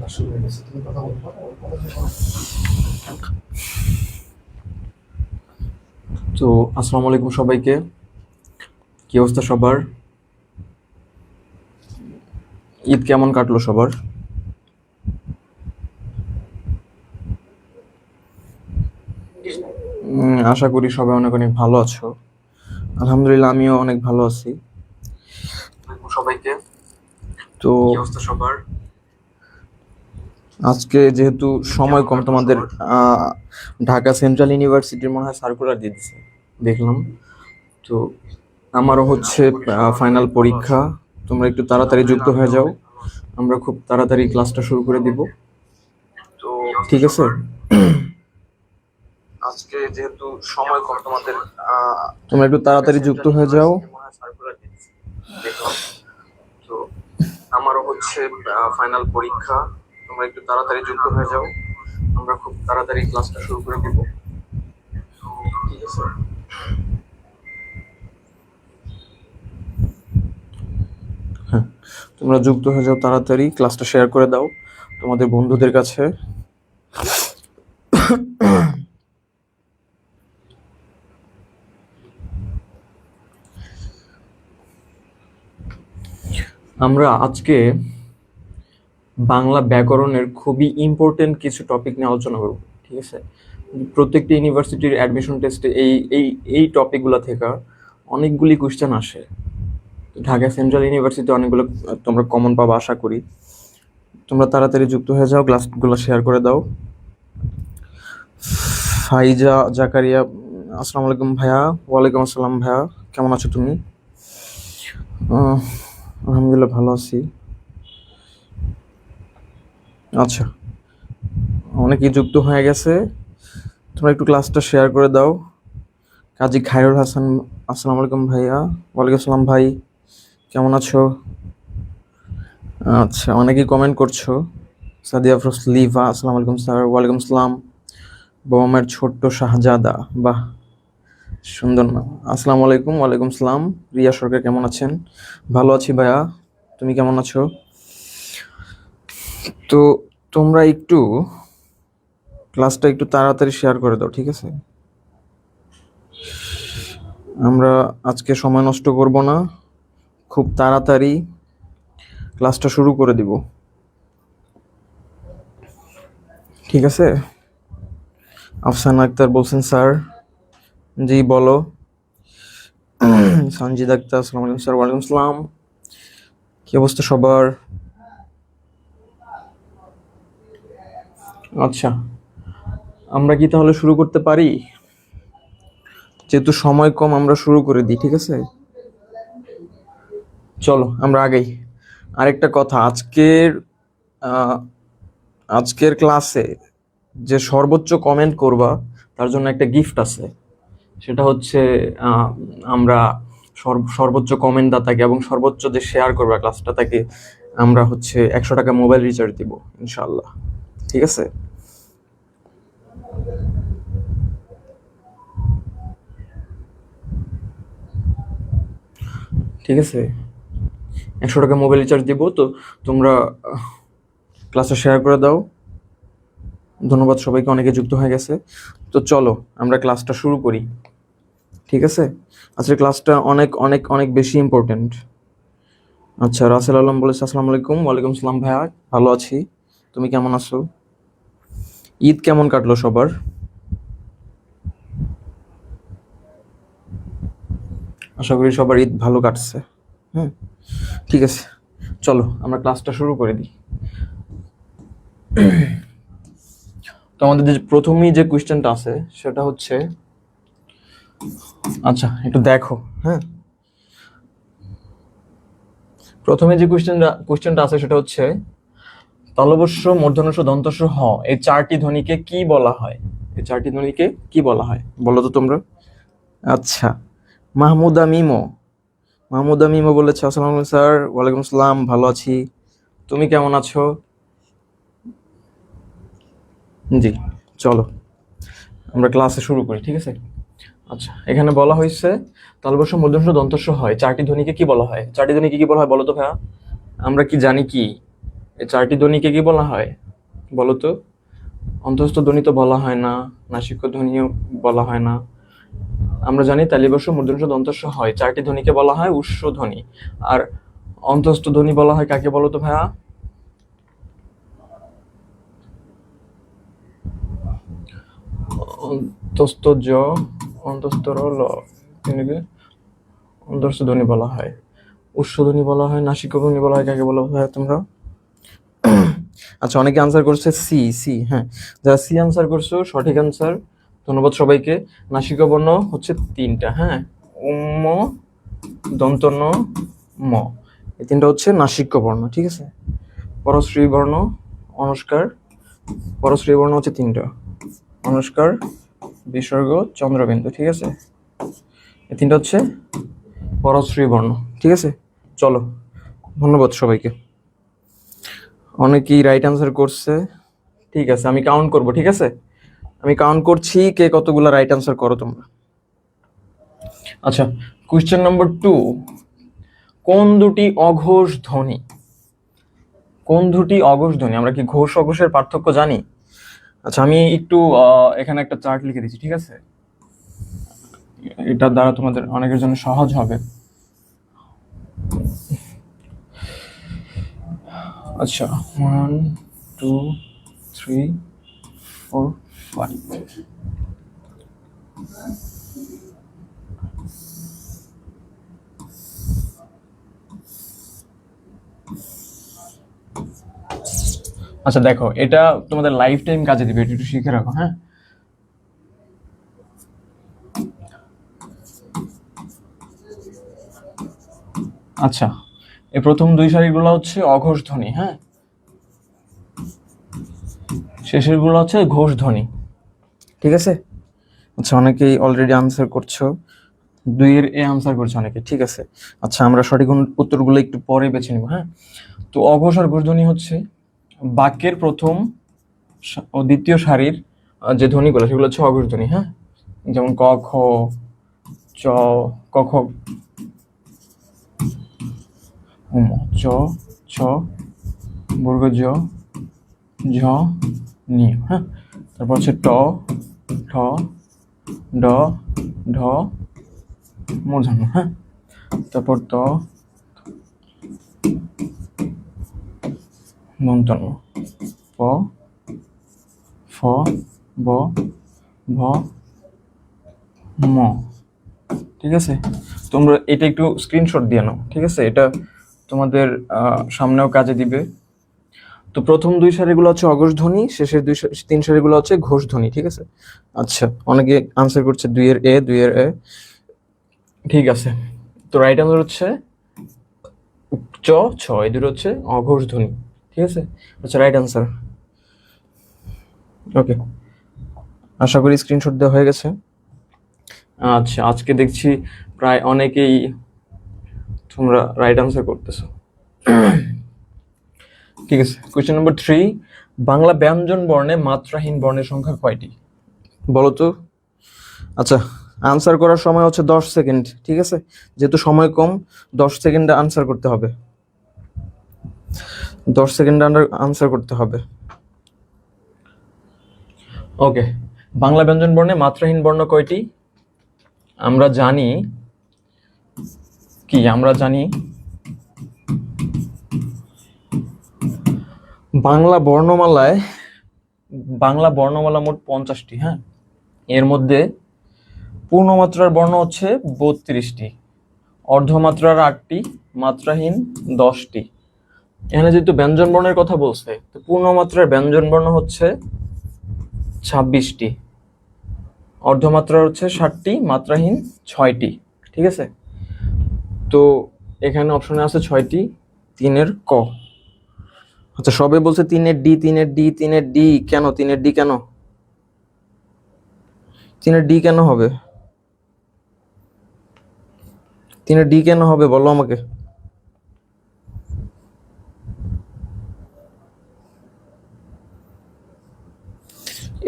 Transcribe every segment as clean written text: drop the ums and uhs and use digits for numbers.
তো আসসালামু আলাইকুম সবাইকে। কি অবস্থা সবার? ঈদ কেমন কাটলো সবার? আশা করি সবাই অনেক অনেক ভালো আছো। আলহামদুলিল্লাহ আমিও অনেক ভালো আছি। সবাইকে। তো কি অবস্থা সবার? আজকে যেহেতু সময় কম, তোমাদের ঢাকা সেন্ট্রাল ইউনিভার্সিটির মনে হয় সার্কুলার দিয়ে দিছে, দেখলাম। তো আমারও হচ্ছে ফাইনাল পরীক্ষা। তোমরা একটু তাড়াতাড়ি যুক্ত হয়ে যাও, আমরা খুব তাড়াতাড়ি ক্লাসটা শুরু করে দিব। তো ঠিক আছে। আজকে যেহেতু সময় কম, তোমাদের তোমরা একটু তাড়াতাড়ি যুক্ত হয়ে যাও। দেখলাম। তো আমারও হচ্ছে ফাইনাল পরীক্ষা, তোমরা একটু তাড়াতাড়ি যুক্ত হয়ে যাও, আমরা খুব তাড়াতাড়ি ক্লাসটা শুরু করে দিব। ঠিক আছে। হ্যাঁ, তোমরা যুক্ত হয়ে যাও, তাড়াতাড়ি ক্লাসটা শেয়ার করে দাও তোমাদের বন্ধুদের কাছে। আমরা আজকে বাংলা ব্যাকরণের খুবই ইম্পর্টেন্ট কিছু টপিক নিয়ে আলোচনা করব। ঠিক আছে। প্রত্যেকটি ইউনিভার্সিটির অ্যাডমিশন টেস্টে এই এই এই টপিকগুলো থেকে অনেকগুলি কোশ্চেন আসে। ঢাকা সেন্ট্রাল ইউনিভার্সিটি অনেকগুলো তোমরা কমন পাবা আশা করি। তোমরা তাড়াতাড়ি যুক্ত হয়ে যাও, ক্লাসগুলো শেয়ার করে দাও। ফাইজা জাকারিয়া, আসসালামু আলাইকুম ভাইয়া। ওয়ালাইকুম আসসালাম ভাইয়া, কেমন আছো তুমি? আলহামদুলিল্লাহ ভালো আছি। আচ্ছা, অনেকেই যুক্ত হয়ে গেছে, তোমরা একটু ক্লাসটা শেয়ার করে দাও। কাজী খায়রুল হাসান, আসসালামু আলাইকুম ভাইয়া। ওয়ালাইকুম আসসালাম ভাই, কেমন আছো? আচ্ছা, অনেকেই কমেন্ট করছো। সাদিয়া আফরোজ লিভা, আসসালামু আলাইকুম স্যার। ওয়ালাইকুম আসসালাম। বাবা মায়ের ছোট্ট শাহজাদা, বাহ সুন্দর নাম। আসসালামু আলাইকুম। ওয়ালাইকুম আসসালাম। রিয়া সরকার, কেমন আছেন? ভালো আছি ভাইয়া, তুমি কেমন আছো? তো তোমরা একটু ক্লাসটা একটু তাড়াতাড়ি শেয়ার করে দাও, ঠিক আছে? আমরা আজকে সময় নষ্ট করব না, খুব তাড়াতাড়ি ক্লাসটা শুরু করে দিব, ঠিক আছে? আফসানা আক্তার বলছেন স্যার। জি বলো। সঞ্জিদ আক্তার, আসসালামু আলাইকুম স্যার। ওয়ালাইকুম আসসালাম। কি অবস্থা সবার? আচ্ছা, আমরা কি তাহলে শুরু করতে পারি? যেহেতু সময় কম, আমরা শুরু করে দিই, ঠিক আছে? চলো আমরা আগেই। আরেকটা কথা, আজকের ক্লাসে যে সর্বোচ্চ কমেন্ট করবা তার জন্য একটা গিফট আছে। সেটা হচ্ছে আমরা সর্বোচ্চ কমেন্ট দাতাকে এবং সর্বোচ্চ যে শেয়ার করবা ক্লাসটা তাকে আমরা হচ্ছে 100 টাকা মোবাইল রিচার্জ দিব ইনশাআল্লাহ, ঠিক আছে? ঠিক আছে, 100 টাকা মোবাইল রিচার্জ দিব। তো তোমরা ক্লাসটা শেয়ার করে দাও। ধন্যবাদ সবাইকে, অনেকে যুক্ত হয়ে গেছে। তো চলো আমরা ক্লাসটা শুরু করি, ঠিক আছে? আজকের ক্লাসটা অনেক অনেক অনেক বেশি ইম্পর্টেন্ট। আচ্ছা, রাসেল আলম বলেছে আসসালামু আলাইকুম। ওয়ালাইকুম আসসালাম ভাইয়া, ভালো আছি, তুমি কেমন আছো? ঈদ কেমন কাটলো সবার? আশা করি সবার ঈদ ভালো কাটছে। হ্যাঁ, ঠিক আছে, চলো আমরা ক্লাসটা শুরু করে দিই। তো আমাদের যে প্রথমেই যে কোয়েশ্চেনটা আছে সেটা হচ্ছে, আচ্ছা একটু দেখো। হ্যাঁ, প্রথমে যে কোয়েশ্চেনটা আছে সেটা হচ্ছে তালবস্য, মূর্ধন্যস্য, দন্তস্য, হ এই চারটি ধ্বনিকে কি বলা হয়? এই চারটি ধ্বনিকে কি বলা হয় বলো তো তোমরা? আচ্ছা, মাহমুদা মিমো, মাহমুদা মিমো বলেছে আসসালামু আলাইকুম স্যার। ওয়ালাইকুম আসসালাম, ভালো আছি, তুমি কেমন আছো? জি, চলো আমরা ক্লাসে শুরু করি, ঠিক আছে? আচ্ছা, এখানে বলা হয়েছে তালবস্য, মূর্ধন্য, দন্তস্য হয় চারটি ধ্বনিকে কি বলা হয়? চারটি ধ্বনিকে কি বলা হয় বলো তো ভাইয়া? আমরা কি জানি কি এই চারটি ধ্বনিকে কি বলা হয় বলো তো? অন্তঃস্থ ধ্বনি তো বলা হয় না, নাসিক্য ধ্বনিও বলা হয় না। আমরা জানি তালিবস্য মূর্ধন্য দন্তস্য হয়, চারটি ধ্বনিকে বলা হয় উষ্ণ ধ্বনি। আর অন্তঃস্থ ধ্বনি বলা হয় কাকে বলো তো ভাইয়া? অন্তঃস্থ জ, অন্তঃস্থ র, ল, তিনকে অন্তঃস্থ ধ্বনি বলা হয়। উষ্ণ ধ্বনি বলা হয়, নাসিক্য ধ্বনি বলা হয় কাকে বলো ভাইয়া তোমরা? আচ্ছা, অনেকে আনসার করছে সি। সি, হ্যাঁ, যারা সি আনসার করছো সঠিক আনসার, ধন্যবাদ সবাইকে। নাসিকা বর্ণ হচ্ছে তিনটা, হ্যাঁ, উম, দন্ত ন, ম, এই তিনটা হচ্ছে নাসিক্য বর্ণ, ঠিক আছে। পরশ্রী বর্ণ, অনুষ্কার, পরশ্রী বর্ণ হচ্ছে তিনটা, অনুষ্কার, বিসর্গ, চন্দ্রবিন্দু, ঠিক আছে। এই তিনটা হচ্ছে পরশ্রী বর্ণ, ঠিক আছে। চলো, ধন্যবাদ সবাইকে। অনেকেই রাইট আনসার করছে, ঠিক আছে, আমি কাউন্ট করব, ঠিক আছে। আমি কাউন্ট করছি কে কতগুলো রাইট আনসার করো তোমরা। আচ্ছা, কোশ্চেন নম্বর 2, কোন দুটি অঘোষ ধ্বনি? কোন দুটি অঘোষ ধ্বনি? আমরা কি ঘোষ অঘোষের পার্থক্য জানি? আচ্ছা, আমি একটু এখানে একটা চার্ট লিখে দিচ্ছি, ঠিক আছে, এটার দ্বারা তোমাদের অনেকের জন্য সহজ হবে। আচ্ছা, 1 2 3 4 5। আচ্ছা দেখো, এটা তোমাদের লাইফ টাইম কাজে দিবে, এটা একটু শিখে রাখো, হ্যাঁ। আচ্ছা, এই প্রথম দুই সারিগুলো হচ্ছে অঘোষ ধ্বনি, হ্যাঁ, শেষের গুলো হচ্ছে ঘোষ ধ্বনি, ঠিক আছে। আচ্ছা, অনেকেই অলরেডি আনসার করছো, 2 এর এ আনসার করছো অনেকে, ঠিক আছে। আচ্ছা, আমরা সঠিক উত্তরগুলো একটু পরে বেছে নিব, হ্যাঁ। তো অঘোষ আর ঘোষ ধ্বনি হচ্ছে বাক্যের প্রথম ও দ্বিতীয় সারির যে ধ্বনিগুলো সেগুলো হচ্ছে অঘোষ ধ্বনি, হ্যাঁ। যেমন ক খ, চ, ক খ, চ, ছ, বর্গ জ, ঝ, নি, হ্যাঁ। তারপর হচ্ছে ট, ঠ, ড, ঢ, মূর্ধন্য, হ্যাঁ। তারপর ত, দন্তন্য, প, ফ, ব, ভ, ম, ঠিক আছে। তোমরা এটা একটু স্ক্রিনশট দিয়ে নাও, ঠিক আছে, এটা তোমাদের সামনেও কাজে দিবে। তো প্রথম দুই সারিগুলো হচ্ছে অঘোষ ধ্বনি, শেষের তিন সারিগুলো হচ্ছে ঘোষ ধ্বনি, ঠিক আছে। আচ্ছা, অনেকে আনসার করছে 2 এর এ, 2 এর এ, ঠিক আছে। তো রাইট আনসার হচ্ছে চ, ছ, এই দুটো হচ্ছে অঘোষ ধ্বনি, ঠিক আছে। আচ্ছা, রাইট আনসার। ওকে, আশা করি স্ক্রিনশট দেওয়া হয়ে গেছে। আচ্ছা, আজকে দেখছি প্রায় অনেকেই তোমরা রাইট আনসার করতেছো, ঠিক আছে। কোয়েশ্চেন নম্বর 3, বাংলা ব্যঞ্জন বর্ণে মাত্রাহীন বর্ণের সংখ্যা কয়টি বলো তো? আচ্ছা, আনসার করার সময় হচ্ছে 10 সেকেন্ড, ঠিক আছে, যেহেতু সময় কম 10 সেকেন্ডে আনসার করতে হবে, 10 সেকেন্ডে আনসার করতে হবে। ওকে, বাংলা ব্যঞ্জন বর্ণে মাত্রাহীন বর্ণ কয়টি? আমরা জানি কি, আমরা জানি বাংলা বর্ণমালা মোট 50টি, হ্যাঁ। এর মধ্যে পূর্ণমাত্রার বর্ণ হচ্ছে 32টি, অর্ধমাত্রার 8টি, মাত্রাহীন 10টি। এখানে যেহেতু ব্যঞ্জন বর্ণের কথা বলছে, তো পূর্ণমাত্রার ব্যঞ্জন বর্ণ হচ্ছে 26টি, অর্ধমাত্রার হচ্ছে 7টি, মাত্রাহীন 6টি, ঠিক আছে। তো এখানে অপশনে আছে 6টি, 3-এর ক। আচ্ছা, সবে বলছে 3-এর ডি, 3-এর ডি, 3-এর ডি, কেন 3-এর ডি কেন? 3-এর ডি কেন হবে? 3-এর ডি কেন হবে বলো আমাকে।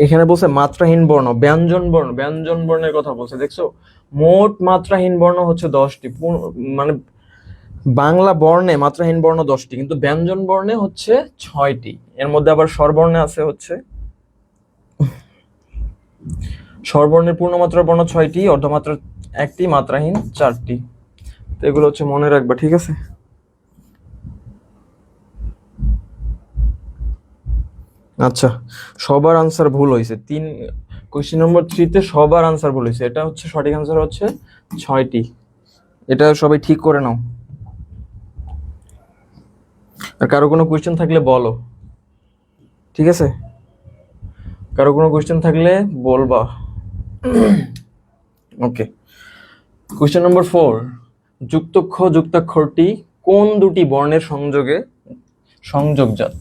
এখানে বলছে মাত্রাহীন বর্ণ, ব্যঞ্জন বর্ণের কথা বলছে, দেখছো। মোট মাত্রাহীন বর্ণ হচ্ছে 10টি, মানে বাংলা বর্ণে মাত্রাহীন বর্ণ 10টি, কিন্তু ব্যঞ্জন বর্ণে হচ্ছে 6টি। এর মধ্যে আবার স্বরবর্ণে আছে হচ্ছে, স্বরবর্ণের পূর্ণমাত্রার বর্ণ 6টি, অর্ধমাত্রা 1টি, মাত্রাহীন 4টি। তো এগুলো হচ্ছে মনে রাখবা, ঠিক আছে? আচ্ছা, সবার আনসার ভুল হয়েছে। কোশ্চেন নম্বর 3-তে সবার আনসার ভুল হয়েছে। এটা হচ্ছে সঠিক আনসার হচ্ছে 6টি। এটা সবাই ঠিক করে নাও। আর কারো কোনো কোশ্চেন থাকলে বলো, ঠিক আছে? কারো কোনো কোশ্চেন থাকলে বলবা। ওকে, কোশ্চেন নম্বর 4, যুক্তক্ষ যুক্তাক্ষরটি কোন দুটি বর্ণের সংযোগে সংযোগজাত,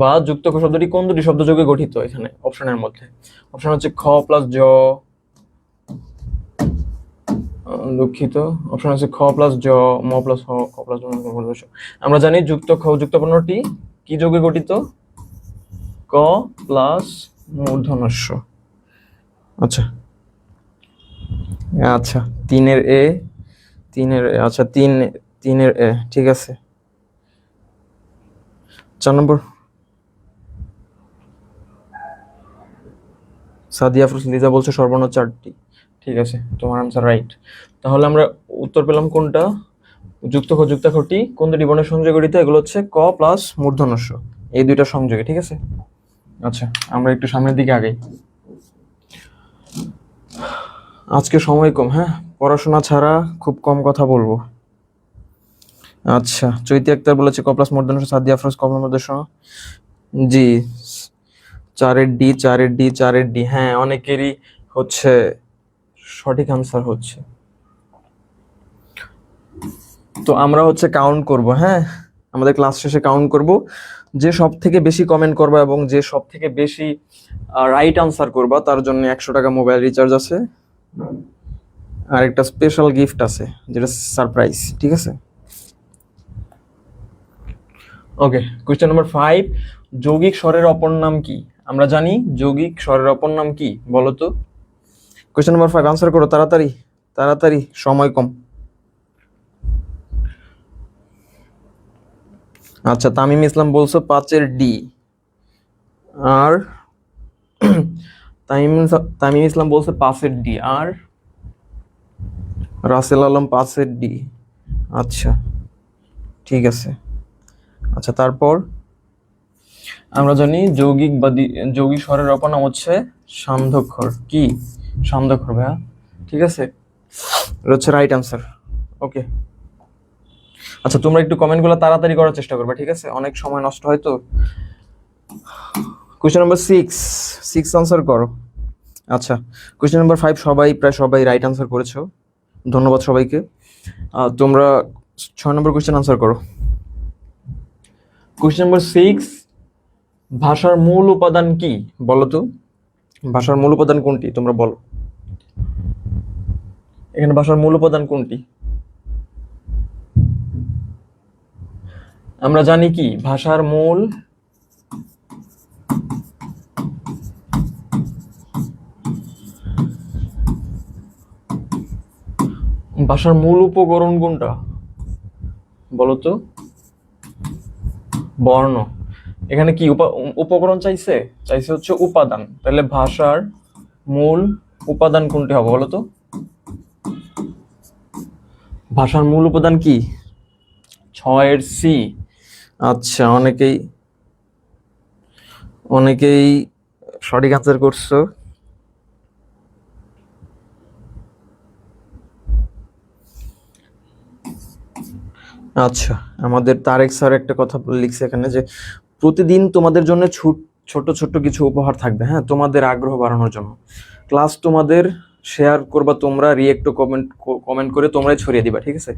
বা যুক্তক্ষ শব্দটি কোন দুটি শব্দযোগে গঠিত? এখানে অপশনের মধ্যে অপশন হচ্ছে খ প্লাস জ, দুঃখিত, অপশন আছে খ প্লাস জ, ম প্লাস হ, ক প্লাস জ। আমরা জানি যুক্ত খ যুক্ত বর্ণটি কি যোগে গঠিত? ক প্লাস মূর্ধন্য ষ। আচ্ছা আচ্ছা, 3-এর এ, 3-এর আচ্ছা 3-এর এ, ঠিক আছে। 4 নম্বর, সাদিয়া আফরোজ লিজা বলছে সর্বর্ণ 4টি। ঠিক আছে, তোমার আনসার রাইট। তাহলে আমরা উত্তর পেলাম কোনটা? যুক্ত খ যুক্তাক্ষরটি কোন দুটি বর্ণের সংযোগে গঠিত? এগুলো হচ্ছে ক প্লাস মূর্ধন্য ষ, এই দুইটা সংযোগে, ঠিক আছে? আচ্ছা, আমরা একটু সামনের দিকে আগাই। আজকে সময় কম, হ্যাঁ, পড়াশোনা ছাড়া খুব কম কথা বলবো। আচ্ছা, চৈতি আক্তার বলেছে ক প্লাস মূর্ধন্য ষ, সাদিয়া আফরোজ ক প্লাস মূর্ধন্য ষ। জি, 4-এর ডি, 4-এর ডি, 4-এর ডি, হ্যাঁ, অনেকেরই হচ্ছে সঠিক আনসার হচ্ছে। তো আমরা হচ্ছে কাউন্ট করব, হ্যাঁ, আমাদের ক্লাস শেষে কাউন্ট করব। যে সব থেকে বেশি কমেন্ট করবা এবং যে সব থেকে বেশি রাইট আনসার করবা তার জন্য 100 টাকা মোবাইল রিচার্জ আছে, আর একটা স্পেশাল গিফট আছে যেটা সারপ্রাইজ, ঠিক আছে? ওকে, কোশ্চেন নাম্বার 5, যৌগিক স্বরের অপর নাম কি? আমরা জানি যৌগিক স্বরের অপর নাম কি, বলো তো? কোশ্চেন নাম্বার 5 আনসার করো তাড়াতাড়ি তাড়াতাড়ি, সময় কম। আচ্ছা, তামিম ইসলাম বলছো 5-এর ডি, আর তামিম ইসলাম বলছে 5-এর ডি, আর রাসেল আলম 5-এর ডি। আচ্ছা, ঠিক আছে। আচ্ছা, তারপর আমরা জানি যৌগিক বা যৌগিক স্বরের অপর নাম হচ্ছে সান্ধ্যক্ষর। কি? সান্ধ্যক্ষর, ভাইয়া, ঠিক আছে? এটা হচ্ছে রাইট আনসার। ওকে, আচ্ছা, তোমরা একটু কমেন্টগুলো তাড়াতাড়ি করার চেষ্টা করবে, ঠিক আছে? অনেক সময় নষ্ট হয় তো। কোশ্চেন নাম্বার 6 আনসার করো। আচ্ছা, কোশ্চেন নাম্বার 5 প্রায় সবাই রাইট আনসার করেছো, ধন্যবাদ সবাইকে। তোমরা 6 নম্বর কোশ্চেন আনসার করো। কোশ্চেন নাম্বার 6, ভাষার মূল উপাদান কি? বলো তো, ভাষার মূল উপাদান কোনটি? তোমরা বলো, এখানে ভাষার মূল উপাদান কোনটি? আমরা জানি কি ভাষার মূল ভাষার মূল উপকরণ কোনটা? বলো তো। বর্ণ। এখানে কি উপকরণ চাইছে হচ্ছে উপাদান। তাহলে ভাষার মূল উপাদান কোনটি হবে বলো তো? ভাষার মূল উপাদান কি? 6-এর সি। আচ্ছা, অনেকেই সঠিক আনসার করছো। আচ্ছা, আমাদের তারেক স্যার একটা কথা লিখছে এখানে যে প্রতিদিন তোমাদের জন্য ছোট ছোট কিছু উপহার থাকবে, হ্যাঁ, তোমাদের আগ্রহ বাড়ানোর জন্য। ক্লাস তোমাদের শেয়ার করবা, তোমরা রিয়েক্ট কমেন্ট করে তোমরাই ছড়িয়ে দিবা, ঠিক আছে?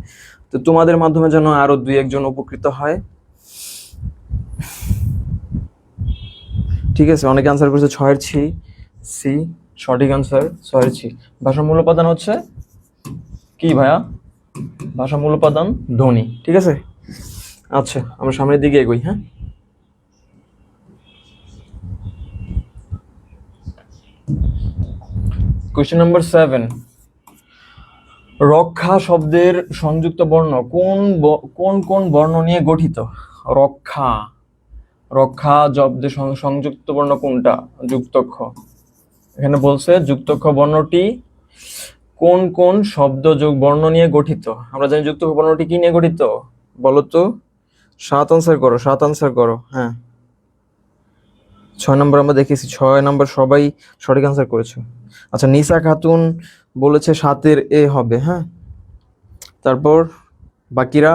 তো তোমাদের মাধ্যমে যেন আরো 2-1 জন উপকৃত হয়, ঠিক আছে? অনেকে আনসার করেছে 6-এর সি, সঠিক আনসার 6-এর সি। ভাষার মূল উপাদান হচ্ছে কি ভাইয়া? ভাষা মূল উপাদান ধ্বনি, ঠিক আছে? আচ্ছা, আমরা সামনের দিকে এগোই, হ্যাঁ। কোশ্চেন নাম্বার 7, রক্ষা শব্দের সংযুক্ত বর্ণ কোন কোন বর্ণ নিয়ে গঠিত? রক্ষা, রক্ষা শব্দের সংযুক্ত বর্ণ কোনটা? যুক্তক্ষ। এখানে বলছে যুক্তক্ষ বর্ণটি কোন কোন শব্দ যোগ বর্ণ নিয়ে গঠিত। আমরা জানি যুক্তক্ষ বর্ণটি কি নিয়ে গঠিত, বলো তো? 7 আনসার করো, 7 আনসার করো। হ্যাঁ, 6 নম্বর আমরা দেখেছি, 6 নম্বর সবাই সঠিক আনসার করেছে। আচ্ছা, নিসা খাতুন বলেছে 7-এর এ হবে। হ্যাঁ, তারপর বাকিরা।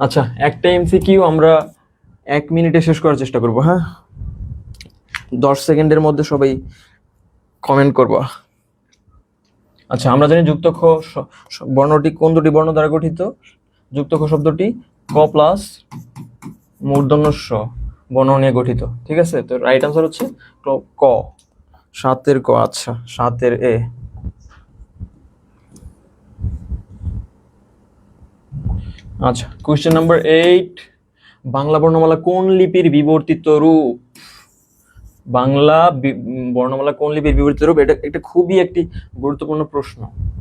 আচ্ছা, একটা এমসিকিউ আমরা 1 মিনিটে শেষ করার চেষ্টা করব। হ্যাঁ, 10 সেকেন্ডের মধ্যে সবাই কমেন্ট করবা। আচ্ছা, আমরা জানি যুক্তক্ষ বর্ণটি কোন দুটি বর্ণ দ্বারা গঠিত? যুক্তক্ষ শব্দটি ক প্লাস মূর্ধন্য ষ বর্ণ নিয়ে গঠিত। ঠিক আছে, তো রাইট আনসার হচ্ছে ক, 7-এর ক। আচ্ছা, 7-এর এ। আচ্ছা, কোশ্চেন নাম্বার 8, বাংলা বর্ণমালা কোন লিপির বিবর্তিত রূপ? বাংলা বর্ণমালা কোন লিপির বিবর্তিত রূপ? এটা একটা খুবই একটি গুরুত্বপূর্ণ প্রশ্ন।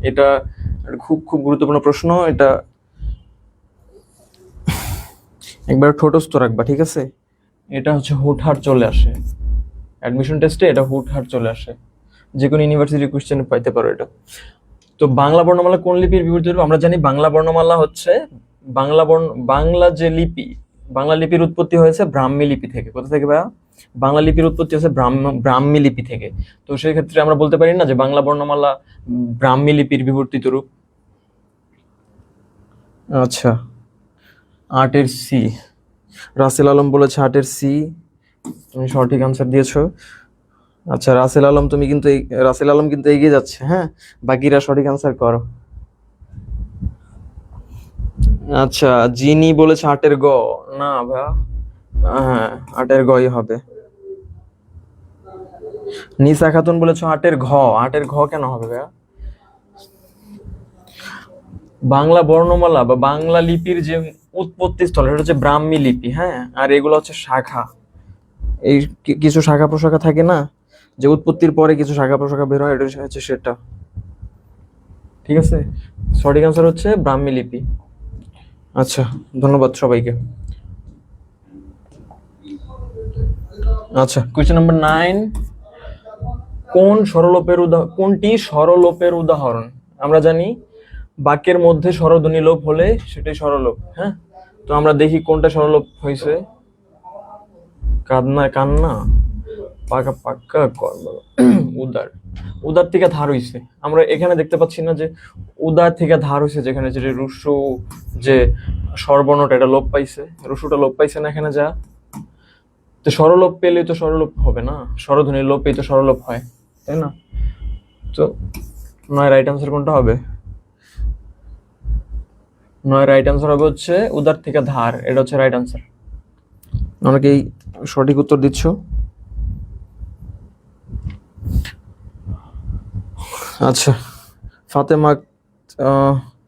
এটা খুব খুব গুরুত্বপূর্ণ প্রশ্ন। এটা একবার ঠোঁটস্থ রাখবা, ঠিক আছে? এটা হচ্ছে হুটহাট চলে আসে অ্যাডমিশন টেস্টে, এটা হুটহাট চলে আসে, যে কোনো ইউনিভার্সিটি কোশ্চেন পাইতে পারো এটা। তো বাংলা বর্ণমালা কোন লিপির বিবর্তিত রূপ? আমরা জানি বাংলা বর্ণমালা হচ্ছে বাংলা যে লিপি, বাংলা লিপির উৎপত্তি হয়েছে ব্রাহ্মী লিপি থেকে। কোথা থেকে ভাইয়া? বাংলা লিপির উৎপত্তি হচ্ছে ব্রাহ্মী লিপি থেকে। তো সেই ক্ষেত্রে আমরা বলতে পারি না যে বাংলা বর্ণমালা ব্রাহ্মী লিপির বিবর্তিত রূপ? আচ্ছা, 8-এর সি। রাসেল আলম বলেছে 8-এর সি, তুমি সঠিক আনসার দিয়েছো। আচ্ছা, রাসেল আলম কিন্তু এগিয়ে যাচ্ছে। হ্যাঁ, বাকিরা সঠিক আনসার করো। আচ্ছা, জিনি বলেছে 8-এর গ। না ভাইয়া, হ্যাঁ 8-এর গই হবে। নিসা খাতুন বলেছে 8-এর ঘ। 8-এর ঘ কেন হবে ভাইয়া? বাংলা বর্ণমালা বা বাংলা লিপির যে উৎপত্তি স্থল সেটা হচ্ছে ব্রাহ্মী লিপি। হ্যাঁ, আর এগুলো হচ্ছে শাখা। এই কিছু শাখা প্রশাখা থাকে না, যে উৎপত্তির পরে কিছু শাখা প্রশাখা বের হয়, এটা হচ্ছে সেটা। ঠিক আছে, সঠিক আনসার হচ্ছে ব্রাহ্মী লিপি। আচ্ছা, ধন্যবাদ সবাইকে। আচ্ছা, কোয়েশ্চেন নাম্বার 9, কোনটি স্বরলোপের উদাহরণ? আমরা জানি বাক্যের মধ্যে স্বরধ্বনি লোপ হলে সেটাই স্বরলোপ। হ্যাঁ, তো আমরা দেখি কোনটা স্বরলোপ হয়েছে। কান্না কান্না, পাকা পাক্কা, উদার, উদার থেকে ধার হইছে। আমরা এখানে দেখতে পাচ্ছি না যে উদার থেকে ধার হইছে, যেখানে যে রুসু যে স্বরবর্ণটা এটা লোপ পাইছে, রুসুটা লোপ পাইছে না এখানে। যা তো স্বরলোপ পেলেই তো স্বরলোপ হবে না, স্বরধ্বনির লোপেই তো স্বরলোপ হয়, তাই না? তো 9 রাইট আনসার কোনটা হবে? 9 রাইট আনসার হবে হচ্ছে উদার থেকে ধার, এটা হচ্ছে রাইট আনসার। অনেকেই সঠিক উত্তর দিচ্ছ। আচ্ছা, ফাতেমা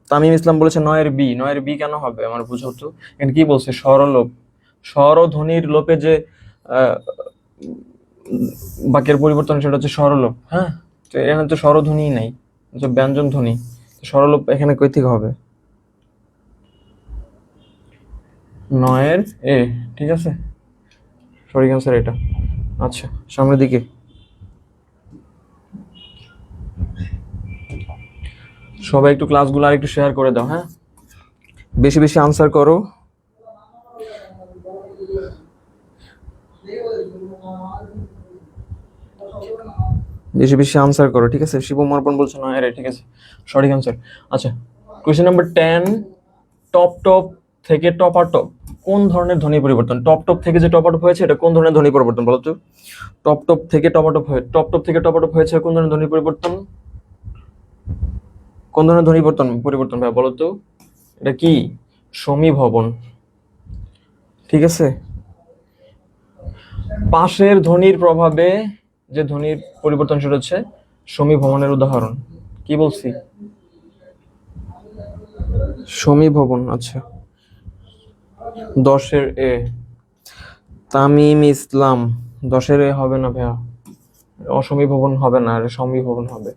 তামিম ইসলাম বলেছে 9-এর বি। 9-এর বি কেন হবে আমার বুঝাও তো। এখানে কি বলছে? স্বরলোপ, স্বরধ্বনির লোপে যে বাক্যের পরিবর্তন সেটা হচ্ছে স্বরলোপ। হ্যাঁ, তো এখানে তো স্বরধ্বনি নাই, ব্যঞ্জন ধ্বনি, স্বরলোপ এখানে কই থেকে হবে? 9-এর এ, ঠিক আছে, সঠিক আনসার এটা। আচ্ছা, সামনের দিকে সবাই একটু ক্লাসগুলো আর একটু শেয়ার করে দাও। হ্যাঁ, বেশি বেশি আনসার করো। বেশি বেশি আনসার করো, ঠিক আছে? শিবম অর্পণ বলছে 9-এর এ, ঠিক আছে, সঠিক আনসার। আচ্ছা, কোয়েশ্চেন নাম্বার 10, টপ টপ থেকে টপাটপ কোন ধরনের ধ্বনি পরিবর্তন? টপ টপ থেকে যে টপাটপ হয়েছে এটা কোন ধরনের ধ্বনি পরিবর্তন বলো তো? টপ টপ থেকে টপাটপ হয়েছে কোন ধরনের ধ্বনি পরিবর্তন? কোন ধরনের ধ্বনি পরিবর্তন ভাই বলো তো? এটা কি? সমীভবন, ঠিক আছে? পাশের ধ্বনির প্রভাবে যে ধ্বনির পরিবর্তন সেটা হচ্ছে সমীভবনের উদাহরণ। কি বলছি? সমীভবন। আচ্ছা, 10-এর এ। তামিম ইসলাম 10-এর এ হবে না ভাইয়া, অসমীভবন হবে না, সমীভবন হবে।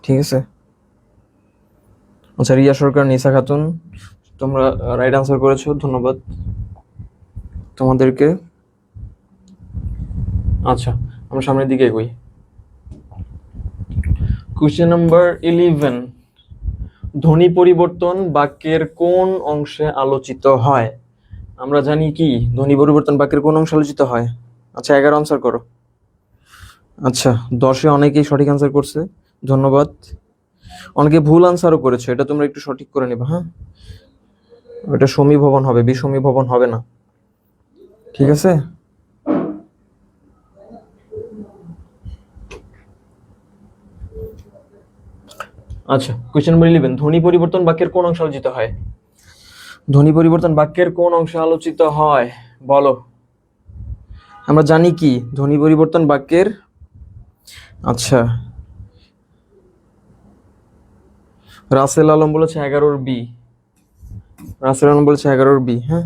ঠিক আছে। আচ্ছা, রিয়া সরকার, নিসা খাতুন, তোমরা রাইট আনসার করেছো, ধন্যবাদ তোমাদেরকে। আচ্ছা, আমরা সামনের দিকে এগোই। কোশ্চেন নাম্বার 11, ধ্বনি পরিবর্তন বাক্যের কোন অংশে আলোচিত হয়? আমরা জানি কি ধ্বনি পরিবর্তন বাক্যের কোন অংশে আলোচিত হয়। আচ্ছা, 11 আনসার করো। আচ্ছা, 10-এ অনেকেই সঠিক আনসার করছে, ধন্যবাদ। অনেকে ভুল আনসারও করেছে, এটা তোমরা একটু সঠিক করে নিবা। হ্যাঁ, এটা সমীভবন হবে, বিষমীভবন হবে না, ঠিক আছে। আচ্ছা, কোশ্চেন নাম্বার 11, ধ্বনি পরিবর্তন বাক্যের কোন অংশে আলোচিত হয়? ধ্বনি পরিবর্তন বাক্যের কোন অংশে আলোচিত হয় বলো। আমরা জানি কি ধ্বনি পরিবর্তন বাক্যের, আচ্ছা, রাসেল আলম বলেছে 11-র বি। রাসেল আলম বলেছে 11-র বি। হ্যাঁ,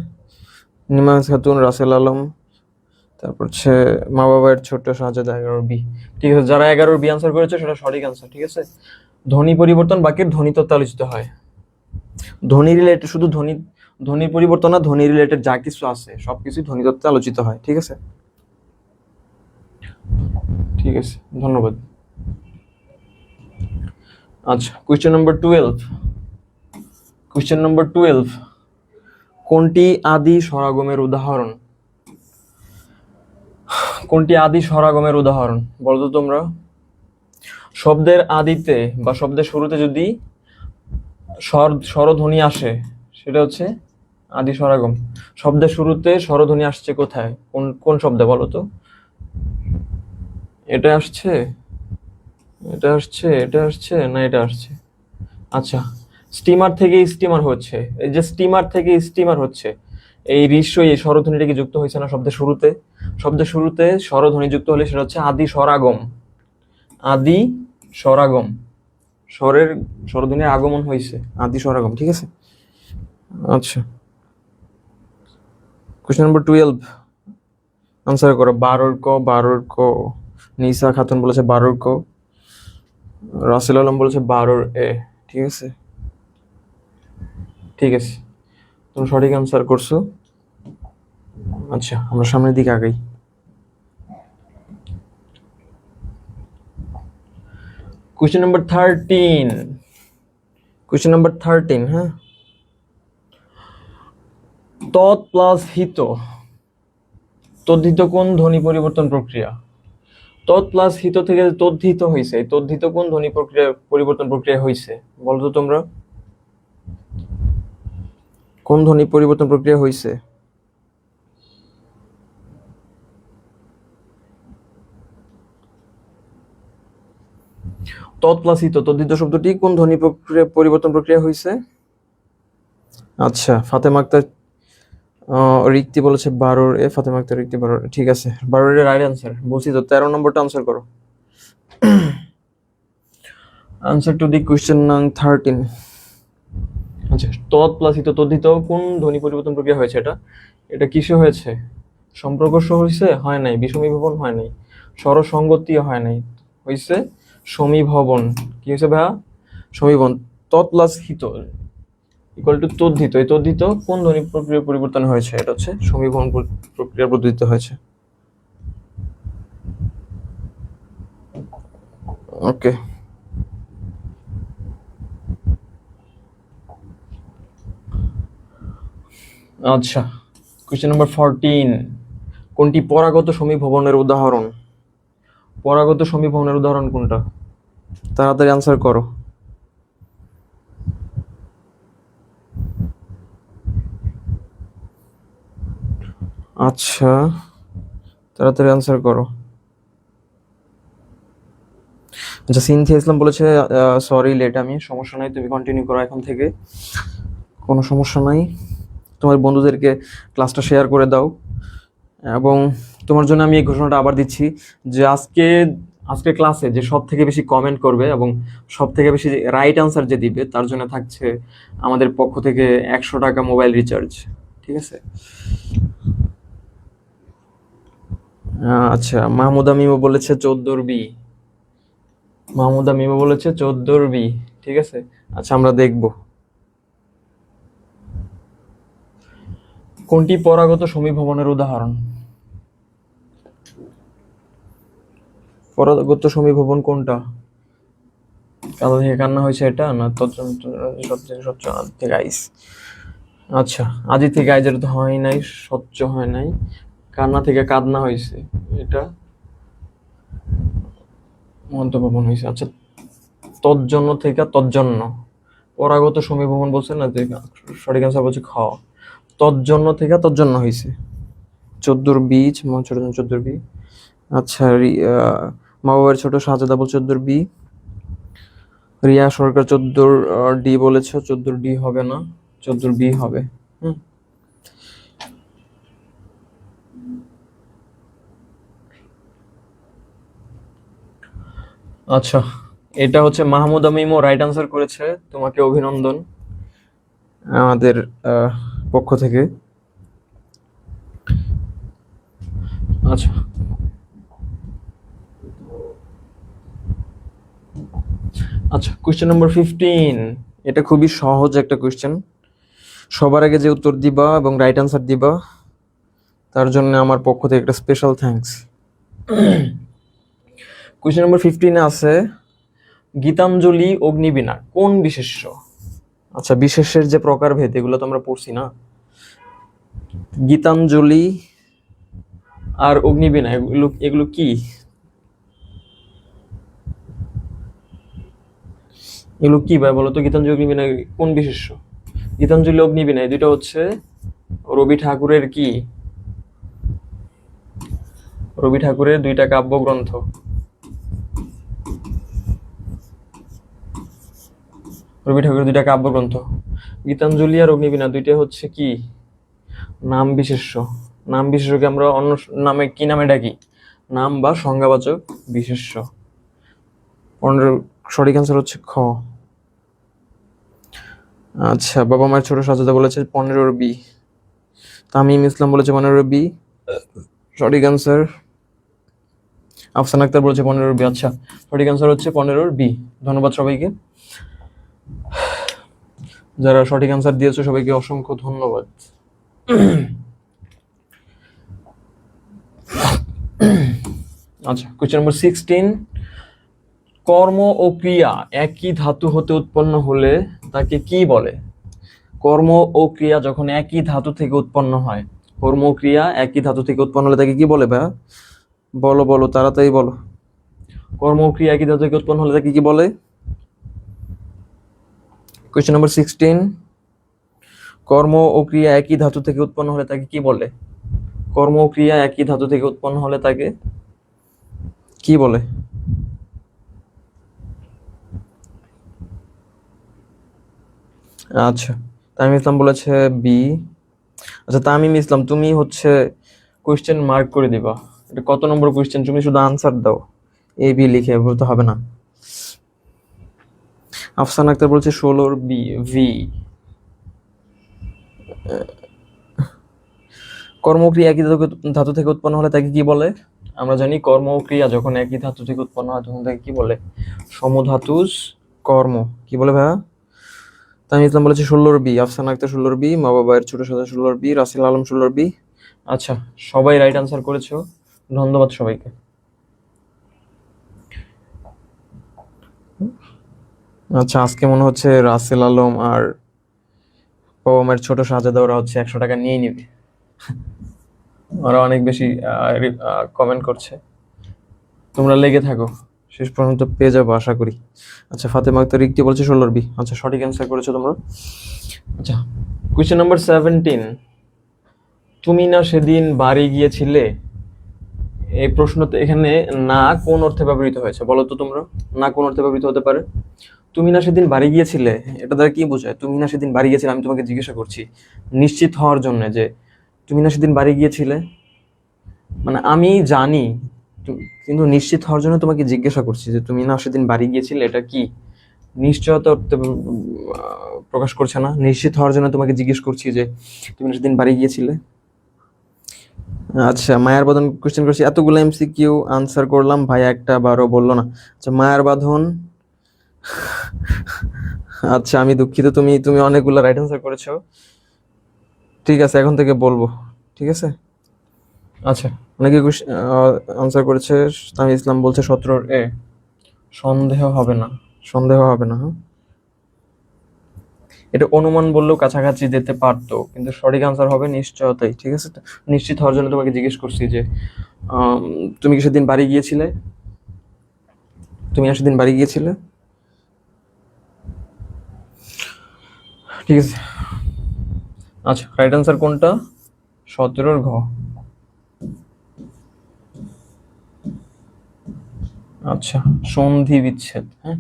নিমা খাতুন, রাসেল আলম, তারপর হচ্ছে মা বাবার ছোট্ট শাহজাদা, 11-র বি। ঠিক আছে, যারা 11-র বি আনসার করেছে সেটা সঠিক আনসার, ঠিক আছে। ধ্বনি পরিবর্তন বাক্যের ধ্বনি তত্ত্বে আলোচিত হয়। ধ্বনি রিলেটেড, শুধু ধ্বনির পরিবর্তন না, ধ্বনি রিলেটেড যা কিছু আছে সবকিছুই ধ্বনি তত্ত্বে আলোচিত হয়, ঠিক আছে। ঠিক আছে, ধন্যবাদ। আচ্ছা, কোশ্চেন নাম্বার 12, কোশ্চেন নাম্বার 12, কোনটি আদি স্বরাগমের উদাহরণ? কোনটি আদি স্বরাগমের উদাহরণ বলতো তোমরা। শব্দের আদিতে বা শব্দের শুরুতে যদি স্বরধ্বনি আসে সেটা হচ্ছে আদি স্বরাগম। শব্দের শুরুতে স্বরধ্বনি আসছে কোথায়, কোন কোন শব্দে বলো তো? এটা আসছে, এটা আসছে, এটা আসছে, না এটা আসছে? আচ্ছা, স্টিমার থেকে স্টিমার হচ্ছে, এই যে স্টিমার থেকে স্টিমার হচ্ছে, এই ঋস্বই এই স্বরধ্বনিটা কি যুক্ত হয়েছে না শব্দের শুরুতে? শব্দের শুরুতে স্বরধ্বনি যুক্ত হলে সেটা হচ্ছে আদি স্বরাগম। আদি স্বরাগম, স্বরের স্বরধ্বনির আগমন হয়েছে, আদি স্বরাগম, ঠিক আছে। আচ্ছা, কোশ্চেন নাম্বার 12 আনসার করো। 12-র ক, 12-র ক। নিসা খাতুন বলেছে 12-র ক, রাসেল আলম বলেছে 12-র এ, ঠিক আছে। ঠিক আছে, তুমি সঠিক আনসার করছো। আচ্ছা, আমরা সামনের দিকে আগাই। কোশ্চেন নাম্বার 13, কোশ্চেন নাম্বার 13, হ্যাঁ, তৎ প্লাস হিত, তদ্ধিত কোন ধ্বনি পরিবর্তন প্রক্রিয়া? তৎ প্লাস হিত থেকে তদ্ধিত হয়েছে, তদ্ধিত কোন ধ্বনি প্রক্রিয়া পরিবর্তন প্রক্রিয়া হয়েছে বলতো তোমরা? কোন ধ্বনি পরিবর্তন প্রক্রিয়া হয়েছে? তৎ প্লাস হিত, তদ্ধিত শব্দটি কোন ধ্বনি প্রক্রিয়া পরিবর্তন প্রক্রিয়া হয়েছে? আচ্ছা, ফাতেমা আক্তার রিক্তি বলেছে 12-র এ, ফাতেমা আক্তার রিক্তি 12-র, ঠিক আছে। 12-র এর রাইট আনসার বলছি তো। 13 নম্বরটা আনসার করো। Answer to the question number 13। আচ্ছা, তৎ প্লাস হিত, তদ্ধিত কোন ধ্বনি পরিবর্তন প্রক্রিয়া হয়েছে? এটা এটা কিসে হয়েছে? সম্প্রকর্ষ হয়েছে? হয় নাই। বিষমীভবন হয় নাই। স্বরসঙ্গতি হয় নাই, হয়েছে সমীভবন। কি হয়েছে ভাইয়া? সমীভবন। তৎ প্লাস হিত ইকুয়াল টু তদ্ধিত, এই তদ্ধিত কোন ধ্বনি প্রক্রিয়া পরিবর্তন হয়েছে? এটা হচ্ছে সমীভবন প্রক্রিয়া পদ্ধতিতে হয়েছে। ওকে, আচ্ছা, কোশ্চেন নাম্বার 14, কোনটি পরাগত সমীভবনের উদাহরণ? পরাগত সমীভবনের উদাহরণ কোনটা? তাড়াতাড়ি আনসার করো। আচ্ছা, তাড়াতাড়ি আনসার করো। আচ্ছা, সিনথিয়া ইসলাম বলেছে সরি লেট, আমি সমস্যা নাই, তুমি কন্টিনিউ করো এখন থেকে, কোনো সমস্যা নাই। তোমার বন্ধুদেরকে ক্লাসটা শেয়ার করে দাও। এবং তোমার জন্য আমি এই ঘোষণাটা আবার দিচ্ছি যে আজকে ক্লাসে যে সব থেকে বেশি কমেন্ট করবে এবং সব থেকে বেশি রাইট আনসার যে দিবে তার জন্য থাকছে আমাদের পক্ষ থেকে 100 টাকা মোবাইল রিচার্জ, ঠিক আছে। আচ্ছা, মাহমুদা মিমো বলেছে 14-র বি। মাহমুদা মিমো বলেছে 14 বি। ঠিক আছে, আচ্ছা আমরা দেখব কোনটি পরাগত সমীভবনের উদাহরণ। পরাগত সমীভবন কোনটা? কাদা থেকে কান্না হয়েছে এটা না স্বচ্ছ থেকে আইস। আচ্ছা, আজি থেকে আইজের তো হয় নাই, স্বচ্ছ হয় নাই, কান্না থেকে কান্না হয়েছে, এটা মন্তভবন হয়েছে। আচ্ছা, তজ্জন্য থেকে তজ্জন্য, পরাগত সমীভবন বলছে না, যে সঠিক অ্যান্সার বলছে খ, তজ্জন্য থেকে তজ্জন্য হয়েছে। 14 বীজ 14 বি। আচ্ছা, মা বাবার ছোট শাহজাদা বল 14 বি। রিয়া সরকার 14 ডি বলেছ, 14 ডি হবে না, 14 বি হবে। আচ্ছা, এটা হচ্ছে মাহমুদা মিমো রাইট আনসার করেছে, তোমাকে অভিনন্দন আমাদের পক্ষ থেকে। আচ্ছা, আচ্ছা, কোশ্চেন নাম্বার 15। এটা খুবই সহজ একটা কোশ্চেন, সবার আগে যে উত্তর দিবা এবং রাইট আনসার দিবা তার জন্য আমার পক্ষ থেকে একটা স্পেশাল থ্যাঙ্কস। কোশ্চেন নাম্বার 15 আছে, গীতাঞ্জলি অগ্নিবীণা কোন বিশেষ্য? আচ্ছা, বিশেষ্যের যে প্রকারভেদ এগুলো তো আমরা পড়ছি না। গীতাঞ্জলি আর অগ্নিবীণা এগুলো কি? এগুলো কি ভাই বলো তো? গীতাঞ্জলি অগ্নিবীণা কোন বিশেষ্য? গীতাঞ্জলি অগ্নিবীণা এই দুটো হচ্ছে রবি ঠাকুরের কি? রবি ঠাকুরের দুইটা কাব্যগ্রন্থ। রবি ঠাকুরের দুইটা কাব্যগ্রন্থ। গীতাঞ্জলি আর অগ্নিবীণা দুইটা হচ্ছে কি? নাম বিশেষ্য। নাম বিশেষ্যকে আমরা অন্য নামে কি নামে ডাকি? নাম বা সংজ্ঞাবাচক বিশেষ্য। 15 সঠিক অ্যান্সার হচ্ছে খ। আচ্ছা, বাবা মায়ের ছোট শাহজাদা বলেছে 15 বি। তামিম ইসলাম বলেছে 15 বি, সঠিক অ্যান্সার। আফসান আক্তার বলেছে 15 বি। আচ্ছা, সঠিক অ্যান্সার হচ্ছে 15 বি। ধন্যবাদ সবাইকে, যারা সঠিক অ্যান্সার দিয়েছো সবাইকে অসংখ্য ধন্যবাদ। আচ্ছা, কোশ্চেন নাম্বার 16, কর্ম ও ক্রিয়া একই ধাতু হতে উৎপন্ন হলে তাকে কি বলে? কর্ম ও ক্রিয়া যখন একই ধাতু থেকে উৎপন্ন হয়, কর্ম ও ক্রিয়া একই ধাতু থেকে উৎপন্ন হলে তাকে কি বলে ভাইয়া? বলো বলো, তাড়াতাড়ি বলো। কর্ম ও ক্রিয়া একই ধাতু থেকে উৎপন্ন হলে তাকে কি বলে? কোশ্চেন নাম্বার 16, কর্ম ও ক্রিয়া একই ধাতু থেকে উৎপন্ন হলে তাকে কি বলে? কর্ম ও ক্রিয়া একই ধাতু থেকে উৎপন্ন হলে তাকে কি বলে? আচ্ছা, তামিম ইসলাম বলেছে বি। আচ্ছা, তামিম ইসলাম তুমি হচ্ছে কোশ্চেন মার্ক করে দিবা, এটা কত নম্বর কোশ্চেন, তুমি শুধু আনসার দাও, এ বি লিখে বলতে হবে না। আফসান আক্তার বলছে 16 বি ভি। কর্মক্রিয়া একই ধাতু থেকে উৎপন্ন হলে তাকে কি বলে? আমরা জানি কর্মক্রিয়া যখন একই ধাতু থেকে উৎপন্ন হয় তখন তাকে কি বলে? সমধাতুজ কর্ম। কি বলে ভাইয়া? তামিম ইসলাম বলেছে 16 বি, আফসান আক্তার 16 বি, মা বাবার ছোট সাদা 16 বি, রাসেল আলম 16 বি। আচ্ছা, সবাই রাইট আনসার করেছো, ধন্যবাদ সবাইকে। আচ্ছা, আজকে মনে হচ্ছে রাসেল আলম আর বাবা মায়ের ছোট শাহজাদা ওরা হচ্ছে 100 টাকা নিয়ে নিবে, ওরা অনেক বেশি কমেন্ট করছে। তোমরা লেগে থাকো, শেষ পর্যন্ত পেয়ে যাবো আশা করি। আচ্ছা, ফাতেমা আক্তার রিক্তি বলছে 16 বি। আচ্ছা, সঠিক অ্যান্সার করেছো তোমরা। আচ্ছা, কোয়েশ্চেন নাম্বার 17, তুমি না সেদিন বাড়ি গিয়েছিলে, এই প্রশ্নতে এখানে না কোন অর্থে ব্যবহৃত হয়েছে বলো তো তোমরা? না কোন অর্থে ব্যবহৃত হতে পারে? তুমি না সেদিন বাড়ি গিয়েছিলে, এটা দ্বারা কি বোঝায়? তুমি না সেদিন বাড়ি গিয়েছিলে, আমি তোমাকে জিজ্ঞাসা করছি নিশ্চিত হওয়ার জন্য যে তুমি না সেদিন বাড়ি গিয়েছিলে, মানে আমি জানি কিন্তু নিশ্চিত হওয়ার জন্য তোমাকে জিজ্ঞাসা করছি যে তুমি না সেদিন বাড়ি গিয়েছিলে, এটা কি নিশ্চয়তা প্রকাশ করছে না? নিশ্চিত হওয়ার জন্য তোমাকে জিজ্ঞেস করছি যে তুমি না সেদিন বাড়ি গিয়েছিলে। আচ্ছা, মায়ার বাঁধন কোশ্চেন করছি, এতগুলো এমসিকিউ আনসার করলাম, ভাই একটা বারও বললো না। আচ্ছা, মায়ার বাঁধন। আচ্ছা, আমি দুঃখিত, তুমি তুমি অনেকগুলো রাইট আনসার করেছো। ঠিক আছে, এখন থেকে বলবো। ঠিক আছে। আচ্ছা, অনেকে আনসার করেছে। আমি ইসলাম বলছে 17 এ। সন্দেহ হবে না, সন্দেহ হবে না, হ্যাঁ। এটা অনুমান বললেও কাছাকাছি যেতে পারতো, কিন্তু সঠিক আনসার হবে নিশ্চয়তাই। ঠিক আছে, তো নিশ্চিত হওয়ার জন্য তোমাকে জিজ্ঞেস করছি যে আম, তুমি কি সেদিন বাড়ি গিয়েছিলে? তুমি আর সেদিন বাড়ি গিয়েছিলে? ঠিক আছে। আচ্ছা, রাইট আনসার কোনটা? 17-র ঘ। আচ্ছা, সন্ধি বিচ্ছেদ, হ্যাঁ।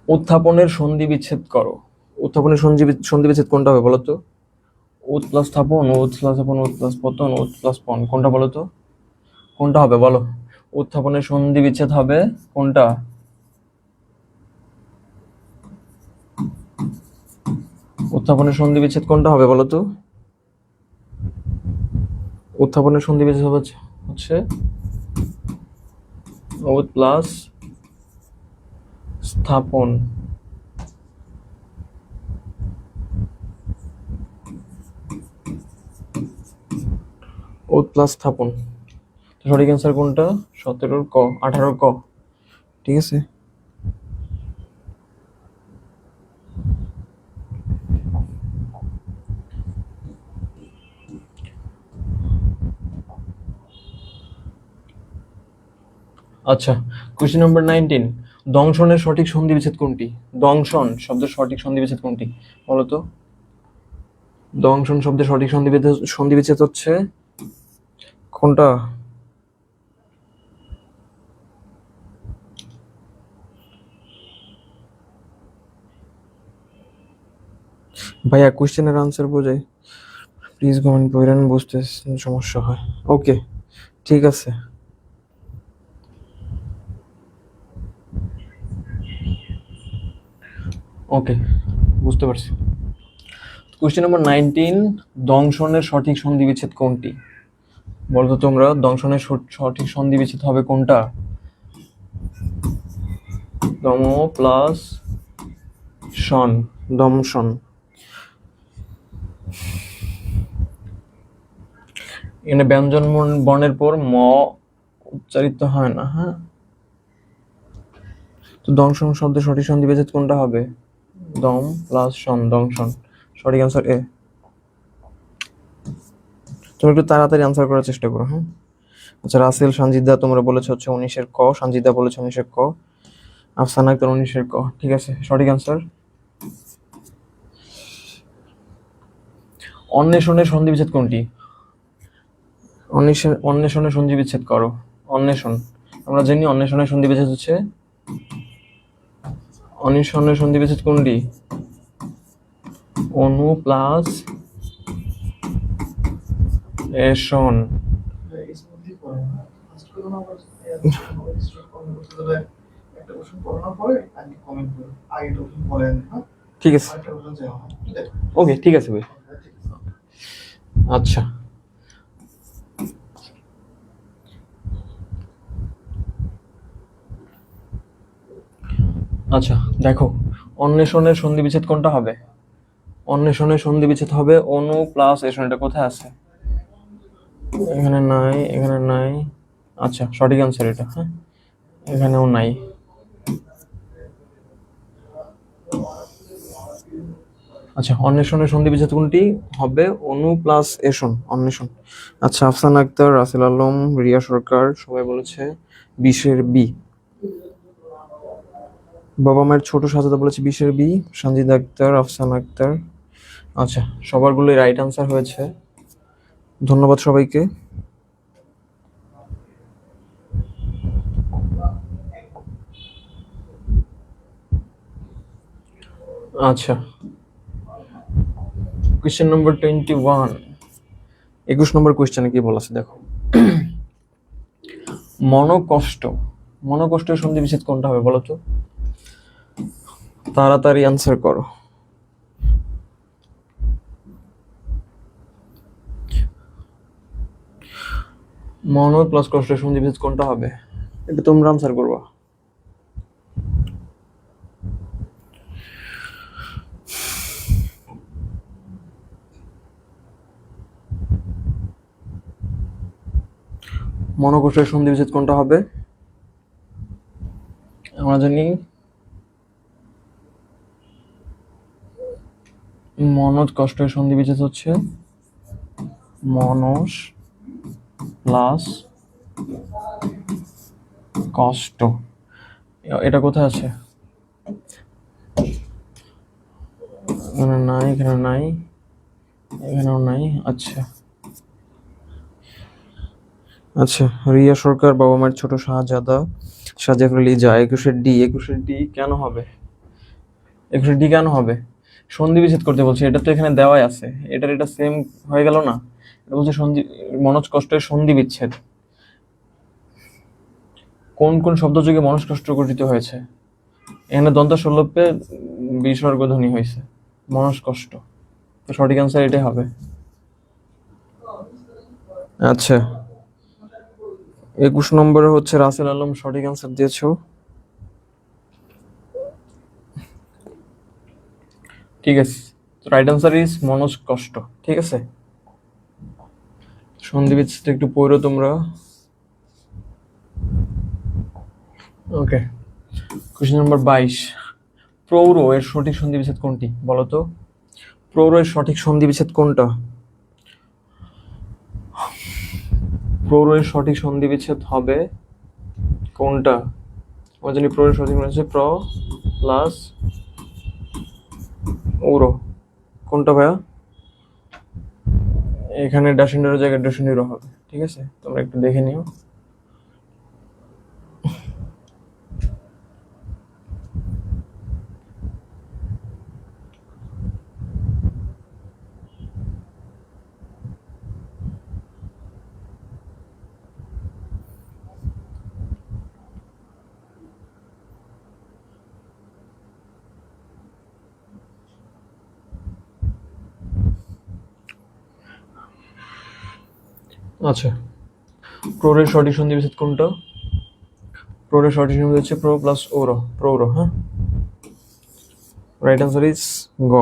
উত্থাপনের সন্ধি বিচ্ছেদ করো। উত্থাপনের সন্ধি বিচ্ছেদ কোনটা হবে বলো তো? উৎ প্লাস স্থাপন, উৎ প্লাস স্থাপন, উৎ প্লাস পতন, উৎ প্লাস পন, কোনটা বলো তো? কোনটা হবে বলো? উত্থাপনের সন্ধি বিচ্ছেদ হবে কোনটা? উত্থাপনের সন্ধি বিচ্ছেদ কোনটা হবে বলো তো? উত্থাপনের সন্ধি বিচ্ছেদ হবে হচ্ছে উৎ প্লাস স্থাপন। উৎ প্লাস স্থাপন। সঠিক অ্যান্সার কোনটা? 17-র ক, 18-র ক। ঠিক আছে। আচ্ছা, কোয়েশ্চেন নাম্বার 19। দংশনের সঠিক সন্ধি বিচ্ছেদ কোনটি? দংশন শব্দের সঠিক সন্ধি বিচ্ছেদ কোনটি বলো তো? দংশন শব্দের সঠিক সন্ধি বিচ্ছেদ হচ্ছে কোনটা? ভাইয়া কোয়েশ্চেনের আনসার বোঝাই, প্লিজ কমেন্ট করেন, বুঝতে সমস্যা হয়। ওকে, ঠিক আছে। ওকে, বুঝতে পারছি। Question number 19। দংশনের সঠিক সন্ধি বিচ্ছেদ কোনটি বলতো তোমরা? দংশনের সঠিক সন্ধি বিচ্ছেদ হবে কোনটা? দম প্লাস শন, দমশন। এখানে ব্যঞ্জন বর্ণের পর ম উচ্চারিত হয় না, হ্যাঁ। তো দংশন শব্দের সঠিক সন্ধি বিচ্ছেদ কোনটা হবে? দম প্লাস শন, দংশন। সঠিক অ্যান্সার এ। তুমি একটু তাড়াতাড়ি আনসার করার চেষ্টা করো, হ্যাঁ। আচ্ছা, রাসেল সানজিদা তোমরা বলেছ হচ্ছে 19-এর ক, সানজিদা বলেছে 19-এর ক, আফসানা আক্তার 19-এর ক। ঠিক আছে, সঠিক অ্যান্সার। অন্বেষণের সন্ধি বিচ্ছেদ কোনটি? অন্বেষণের সন্ধি বিচ্ছেদ করো। অন্বেষণ, আমরা জানি অন্বেষণের সন্ধি বিচ্ছেদ হচ্ছে, অন্বেষণের সন্ধি বিচ্ছেদ কোনটি? অনু প্লাস এষণ। ঠিক আছে, ওকে, ঠিক আছে ভাই। আচ্ছা, আচ্ছা দেখো, অন্বেষণের সন্ধি বিচ্ছেদ কোনটা হবে? অন্বেষণের সন্ধি বিচ্ছেদ হবে অনু প্লাস এষণ। এটা কোথায় আছে? এখানে নাই, এখানে নাই। আচ্ছা, সঠিক অ্যান্সার এটা, হ্যাঁ। এখানেও নাই। আচ্ছা, অন্বেষণের সন্ধি বিচ্ছেদ কোনটি হবে? অনু প্লাস এষণ, অন্বেষণ। আচ্ছা, আফসানা আক্তার, রাসেল আলম, রিয়া সরকার সবাই বলেছে 20-এর বি। বাবা মায়ের ছোট সাজাদা বলেছে 20-এর বি, সঞ্জিদা আক্তার, আফসানা আক্তার। আচ্ছা, সবারগুলোই রাইট আনসার হয়েছে। ধন্যবাদ সবাইকে। আচ্ছা, কোয়েশ্চেন নম্বর 21। 21 নম্বর কোয়েশ্চেনে কি বলা আছে দেখো। মনোকষ্ট, মনোকষ্টের সন্ধি বিচ্ছেদ কোনটা হবে বলো তো? তাড়াতাড়ি আনসার করো। মনোজ প্লাস কষ্টের সন্ধিবিচ্ছেদ কোনটা হবে? এটা তোমরা আনসার করবা। মনোকষ্টের সন্ধিবিচ্ছেদ কোনটা হবে? আমরা জানি মনোজ কষ্টের সন্ধিবিচ্ছেদ হচ্ছে মনোজ প্লাস কষ্ট। এটা কোথায় আছে? এখানে নাই, এখানে নাই, এখানেও নাই। আচ্ছা আচ্ছা, রিয়া সরকার বাবা মায়ের ছোট শাহজাদা সাজেক লিজা 21-এর ডি কেন হবে? 21-এর ডি কেন হবে? সন্ধি বিচ্ছেদ করতে বলছে, এটা তো এখানে দেওয়াই আছে, এটা সেম হয়ে গেল না? এটা বলছে সন্ধি, মনোজ কষ্টের সন্ধি বিচ্ছেদ। কোন কোন শব্দযোগে মনোজ কষ্ট গঠিত হয়েছে? এখানে দন্ত সল্লভে বিসর্গ ধ্বনি হয়েছে, মনোজ কষ্ট। তো সঠিক অ্যান্সার এটাই হবে। আচ্ছা, 21 নম্বরে হচ্ছে রাসেল আলম সঠিক অ্যান্সার দিয়েছো। ঠিক আছে, রাইট অ্যান্সার ইজ মনোজ কষ্ট। ঠিক আছে, সন্ধি বিচ্ছেদ একটু পড়ো তোমরা। ওকে, কোশ্চেন নাম্বার 22, প্রৌঢ় এর সঠিক সন্ধি বিচ্ছেদ কোনটি? বলো তো, প্রৌঢ় এর সঠিক সন্ধি বিচ্ছেদ কোনটা? প্রৌঢ় এর সঠিক সন্ধি বিচ্ছেদ হবে কোনটা? আমরা জানি প্রৌঢ় এর সঠিক হচ্ছে প্র প্লাস ঔর। কোনটা ভাইয়া? এখানে ডাসিন্ডারের জায়গায় ডাসিন্ডিরো হবে। ঠিক আছে, তোমরা একটু দেখে নিও। আচ্ছা, প্রৌঢ়ের সঠিক সন্ধি বিচ্ছেদ কোনটা? প্রৌঢ়ের সঠিক সন্ধি হচ্ছে প্রো প্লাস ঔর, প্রৌঢ়। হ্যাঁ, রাইট অ্যান্সার ইজ গ।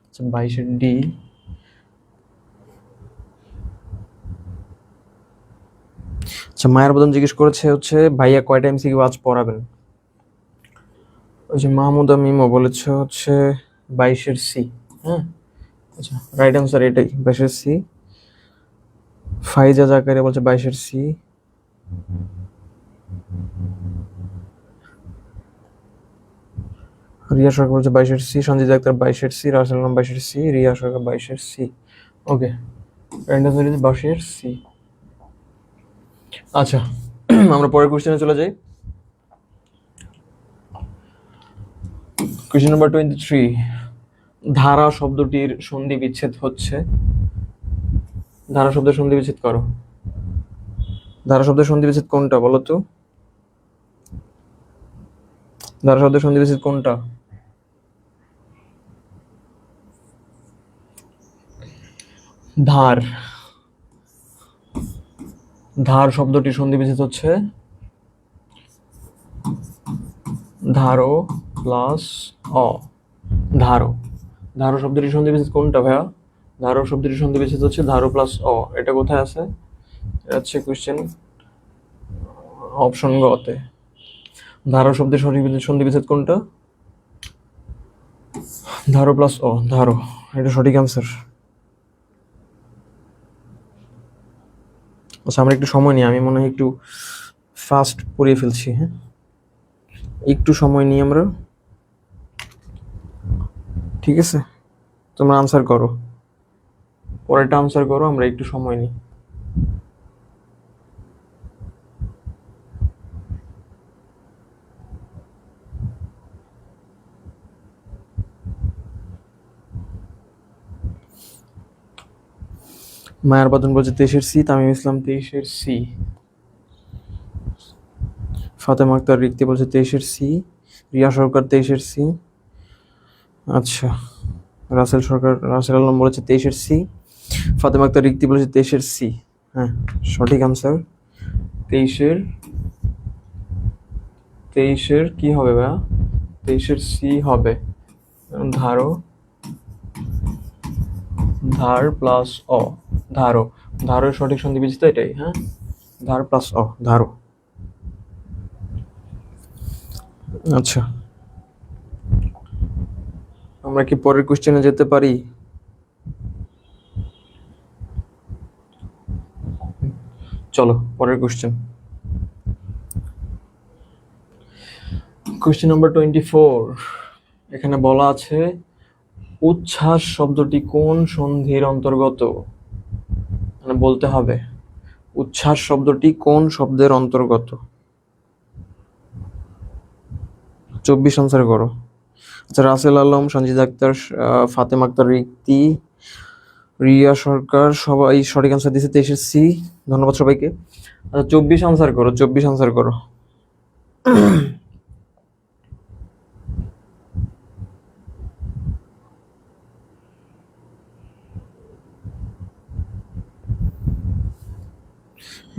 আচ্ছা, 22-এর ডি। আচ্ছা, মায়ের বদন জিজ্ঞেস করেছে হচ্ছে ভাইয়া কয়টা এমসিকিউ আজ পড়াবেন? ওই যে মাহমুদা মিমো বলেছে হচ্ছে 22-এর সি। হ্যাঁ, আচ্ছা, রাইট অ্যান্সার এটাই, 22-এর সি। ফাইজা জাকারিয়া বলছে 22-এর সি। রিয়া সরকার বলছে 22-এর সি। সঞ্জিত আক্তার 22-এর সি। রাসেল আলম 22-এর সি। রিয়া সরকার 22-এর C. Okay, right answer is 22-এর সি। আচ্ছা, আমরা পরের কোশ্চেনে চলে যাই। কোশ্চেন নাম্বার 23, ধারা শব্দটির সন্ধি বিচ্ছেদ হচ্ছে, ধারা শব্দের সন্ধি বিচ্ছেদ করো। ধারা শব্দের সন্ধি বিচ্ছেদ কোনটা বলো তো? ধারা শব্দের সন্ধি বিচ্ছেদ কোনটা? ধার, ধার শব্দটির সন্ধি বিচ্ছেদ হচ্ছে ধারো প্লাস অ, ধারো। ধারো শব্দটির সন্ধি বিচ্ছেদ কোনটা ভাইয়া? ধারো শব্দটির সন্ধি বিচ্ছেদ হচ্ছে ধারো প্লাস অ। এটা কোথায় আছে? এটা হচ্ছে কোশ্চেন অপশন গতে। ধারো শব্দের সঠিক সন্ধি বিচ্ছেদ কোনটা? ধারো প্লাস অ, ধারো। এটা সঠিক অ্যান্সার। আচ্ছা, আমরা একটু সময় নিই, আমি মনে হয় একটু ফাস্ট পড়িয়ে ফেলছি। হ্যাঁ, একটু সময় নিই আমরা। ঠিক আছে, তোমরা আনসার করো, পরেরটা আনসার করো, আমরা একটু সময় নিই। মায়ার বাদন বলছে 23-এর সি। তামিম ইসলাম 23-এর সি। ফাতেমা আক্তার রিক্তি বলছে 23-এর সি। রিয়া সরকার 23-এর সি। আচ্ছা, রাসেল আলম বলেছে 23-এর সি। ফাতেমা আক্তার রিক্তি বলেছে 23-এর সি। হ্যাঁ, সঠিক আনসার। 23-এর কি হবে ভাইয়া? 23-এর সি হবে ধারো, ধার প্লাস অ, ধারো। ধারোর সঠিক সন্ধি বিচ্ছেদ এটাই। হ্যাঁ, ধার প্লাস অ, ধারো। আচ্ছা, আমরা কি পরের কোশ্চেনে যেতে পারি? চলো পরের কোশ্চেন। Question number 24। এখানে বলা আছে উচ্ছ্বাস শব্দটি কোন সন্ধির অন্তর্গত? মানে বলতে হবে উচ্ছ্বাস শব্দটি কোন শব্দের অন্তর্গত। 24 আনসার করো। আচ্ছা, রাসেল আলম, সঞ্জিদ আক্তার, ফাতেমা আক্তার রিক্তি, রিয়া সরকার সবাই সঠিক আনসার দিয়েছে 23-এর সি। ধন্যবাদ সবাইকে। আচ্ছা, 24 আনসার করো, 24 আনসার করো।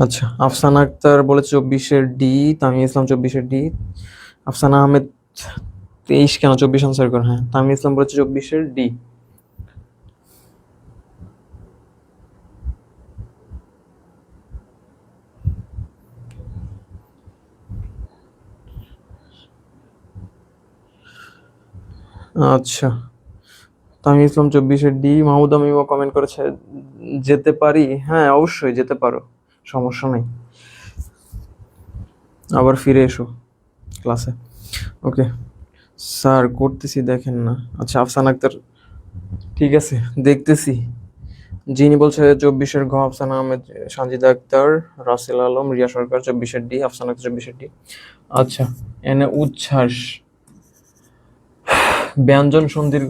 আচ্ছা, আফসানা আক্তার বলেছে 24-এর ডি, তামিম ইসলাম 24-এর ডি, আফসানা আহমেদ 23 কেন, 24 আনসার করো। হ্যাঁ, তামিম ইসলাম বলেছে 24-এর ডি। আচ্ছা, তামিম ইসলাম 24-এর ডি। মাহমুদ আমিও কমেন্ট করেছে যেতে পারি। হ্যাঁ, অবশ্যই যেতে পারো, সমস্যা নেই। আবার ফিরে এসো ক্লাসে। ওকে স্যার, করতেছি দেখেন না। আচ্ছা, আফসানা আক্তার, ঠিক আছে দেখতেছি। যিনি বলছে 24-এর ঘ, আফসানা আহমেদ, সানজিদা আক্তার, রাসেল আলম, রিয়া সরকার 24-এর ডি, আফসানা আক্তার 24-এর ডি। আচ্ছা, এনে উচ্ছ্বাস ব্যঞ্জন সন্ধির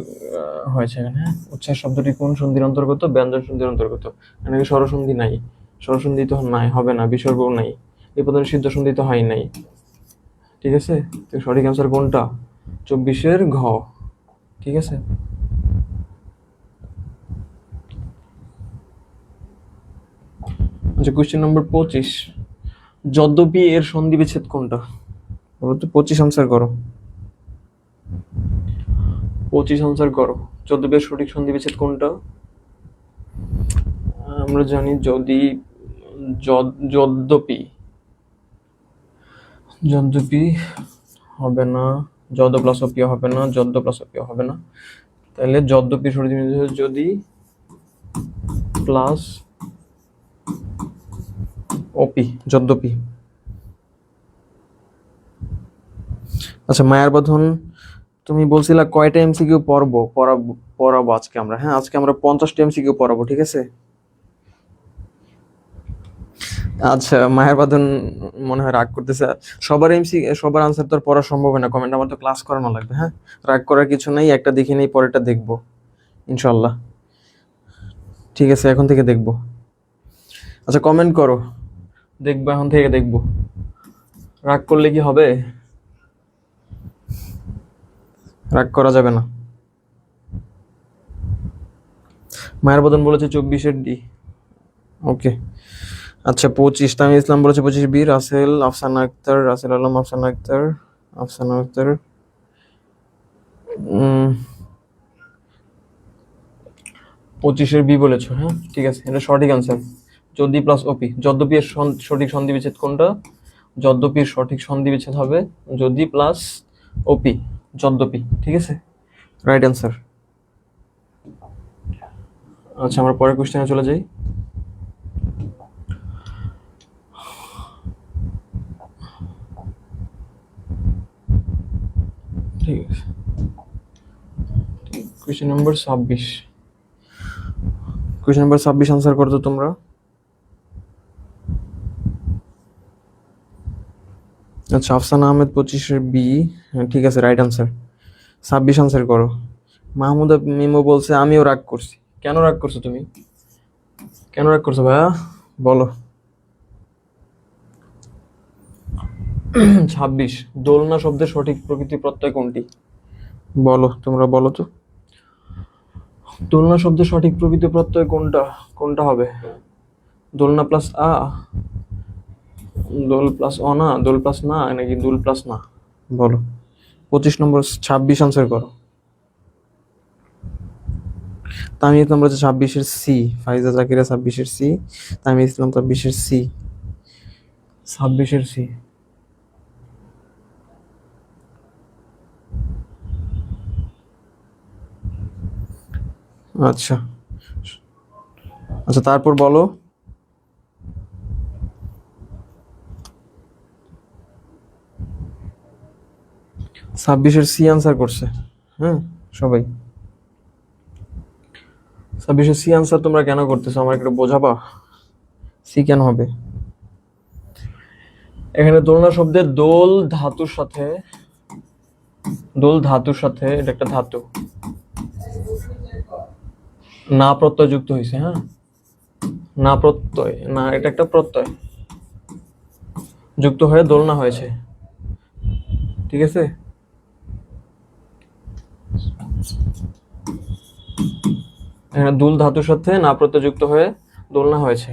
হয়েছে এখানে। হ্যাঁ, উচ্ছ্বাস শব্দটি কোন সন্ধির অন্তর্গত? ব্যঞ্জন সন্ধির অন্তর্গত। এখানে স্বরসন্ধি নাই, স্বরসন্ধি তো নাই, হবে না, বিসর্গও নাই, এই পর্যন্ত সিদ্ধ সন্ধি তো হয় নাই। ঠিক আছে, তো সঠিক অ্যান্সার কোনটা? 24-এর ঘ। ঠিক আছে, আচ্ছা কোয়েশ্চেন নম্বর 25। যদ্যপি এর সন্ধি বিচ্ছেদ কোনটা? বলো তো, 25 আনসার করো। 25 আনসার করো। যদ্যপি এর সঠিক সন্ধি বিচ্ছেদ কোনটা? আমরা জানি যদি যদ্যপি, যদ্যপি হবে না, যদ প্লাস অপিও হবে না, যদ্য প্লাস অপিও হবে না, তাহলে যদ্যপি সঠিক যদি প্লাস ওপি, যদ্যপি। আচ্ছা, মায়ার বাঁধন তুমি বলছিলা কয়টা এমসিকিউ পড়াবো আজকে আমরা? হ্যাঁ, আজকে আমরা 50টা এমসিকিউ পড়াবো, ঠিক আছে? আচ্ছা, মায়ের বাঁধন মনে হয় রাগ করতেছে। সবার আনসার তো আর পড়া সম্ভব হয় না, কমেন্ট আমার তো ক্লাস করানো লাগবে। হ্যাঁ, রাগ করার কিছু নেই, একটা দেখে নেই, পরেরটা দেখবো ইনশাল্লাহ। ঠিক আছে, এখন থেকে দেখবো। আচ্ছা, কমেন্ট করো, দেখবো, এখন থেকে দেখবো। রাগ করলে কি হবে? রাগ করা যাবে না। মায়ের বাঁধন বলেছে 24-এর ডি। ওকে, আচ্ছা 25 তামিম ইসলাম বলেছে 25 বি, রাসেল, আফসানা আক্তার, রাসেল আলম, আফসানা আক্তার, আফসানা আক্তার 25-এর বি বলেছো। হ্যাঁ, ঠিক আছে, এটা সঠিক আনসার। যদি প্লাস ওপি, যদ্যপি এর সঠিক সন্ধি বিচ্ছেদ কোনটা? যদ্যপির সঠিক সন্ধি বিচ্ছেদ হবে যদি প্লাস ওপি, যদ্যপি। ঠিক আছে, রাইট অ্যান্সার। আচ্ছা, আমরা পরের কোশ্চেনে চলে যাই। ঠিক আছে, question number 26। Question number 26 answer করতো তোমরা। আচ্ছা, আফসানা আহমেদ 25-এর বি। হ্যাঁ, ঠিক আছে, রাইট আনসার। 26 আনসার করো। মাহমুদা মিমো বলছে আমিও রাগ করছি। কেন রাগ করছো তুমি? কেন রাগ করছো ভাইয়া, বলো। 26, দোলনা শব্দের সঠিক প্রকৃতি প্রত্যয় কোনটি? বলো, তোমরা বলো তো। দোলনা শব্দের সঠিক প্রকৃতি প্রত্যয় কোনটা হবে? দোলনা প্লাস আ, দোল প্লাস অ না, দোল প্লাস না নাকি দুল প্লাস না? বলো। 25 নম্বর 26 আনসার করো। তামিম ইসলাম বলেছে 26-এর সি, ফাইজা জাকিরা 26-এর সি, তামিম ইসলাম 26-এর সি, 26-এর সি। আচ্ছা আচ্ছা, তারপর বলো। 26-এর সি আনসার করছে। হ্যাঁ সবাই 26-এর সি আনসার তোমরা কেন করতেছো আমার একটু বোঝাবা? সি কেন হবে? এখানে দোলনা শব্দের দোল ধাতুর সাথে, দোল ধাতুর সাথে, এটা একটা ধাতু, না প্রত্যয় যুক্ত হয়েছে। হ্যাঁ না প্রত্যয়, না এটা একটা প্রত্যয় যুক্ত হয়ে দোলনা হয়েছে, ঠিক আছে? এখানে দুল ধাতুর সাথে না প্রত্যয় যুক্ত হয়ে দোলনা হয়েছে।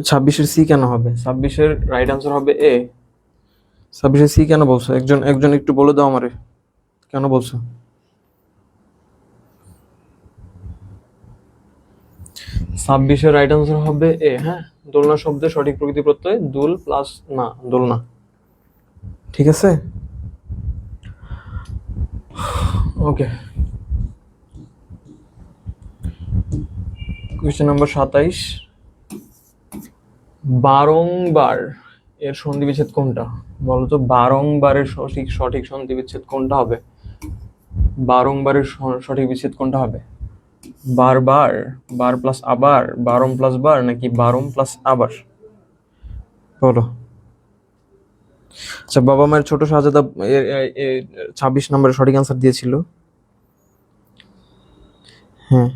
26-এর সি কেন হবে? 26-এর রাইট আনসার হবে এ। 26-এর সি কেন বলছো? একজন একজন একটু বলে দাও আমারে, কেন বলছো? 26-এর রাইট আনসার হবে এ। হ্যাঁ, দোলনা শব্দের সঠিক প্রকৃতি প্রত্যয় দুল প্লাস না, দোলনা, ঠিক আছে? ওকে, কোয়েশ্চেন নাম্বার 27, বারংবার এর সন্ধি বিচ্ছেদ কোনটা? বলো তো, বারংবারের সঠিক সঠিক সন্ধি বিচ্ছেদ কোনটা হবে? বারংবারের সঠিক বিচ্ছেদ কোনটা হবে? বারবার, বার প্লাস আবার, বারম প্লাস বার, নাকি বারম প্লাস আবার? বলো। আচ্ছা, বাবা মায়ের ছোট শাহজাদা 26 নম্বরের সঠিক আনসার দিয়েছিল। হ্যাঁ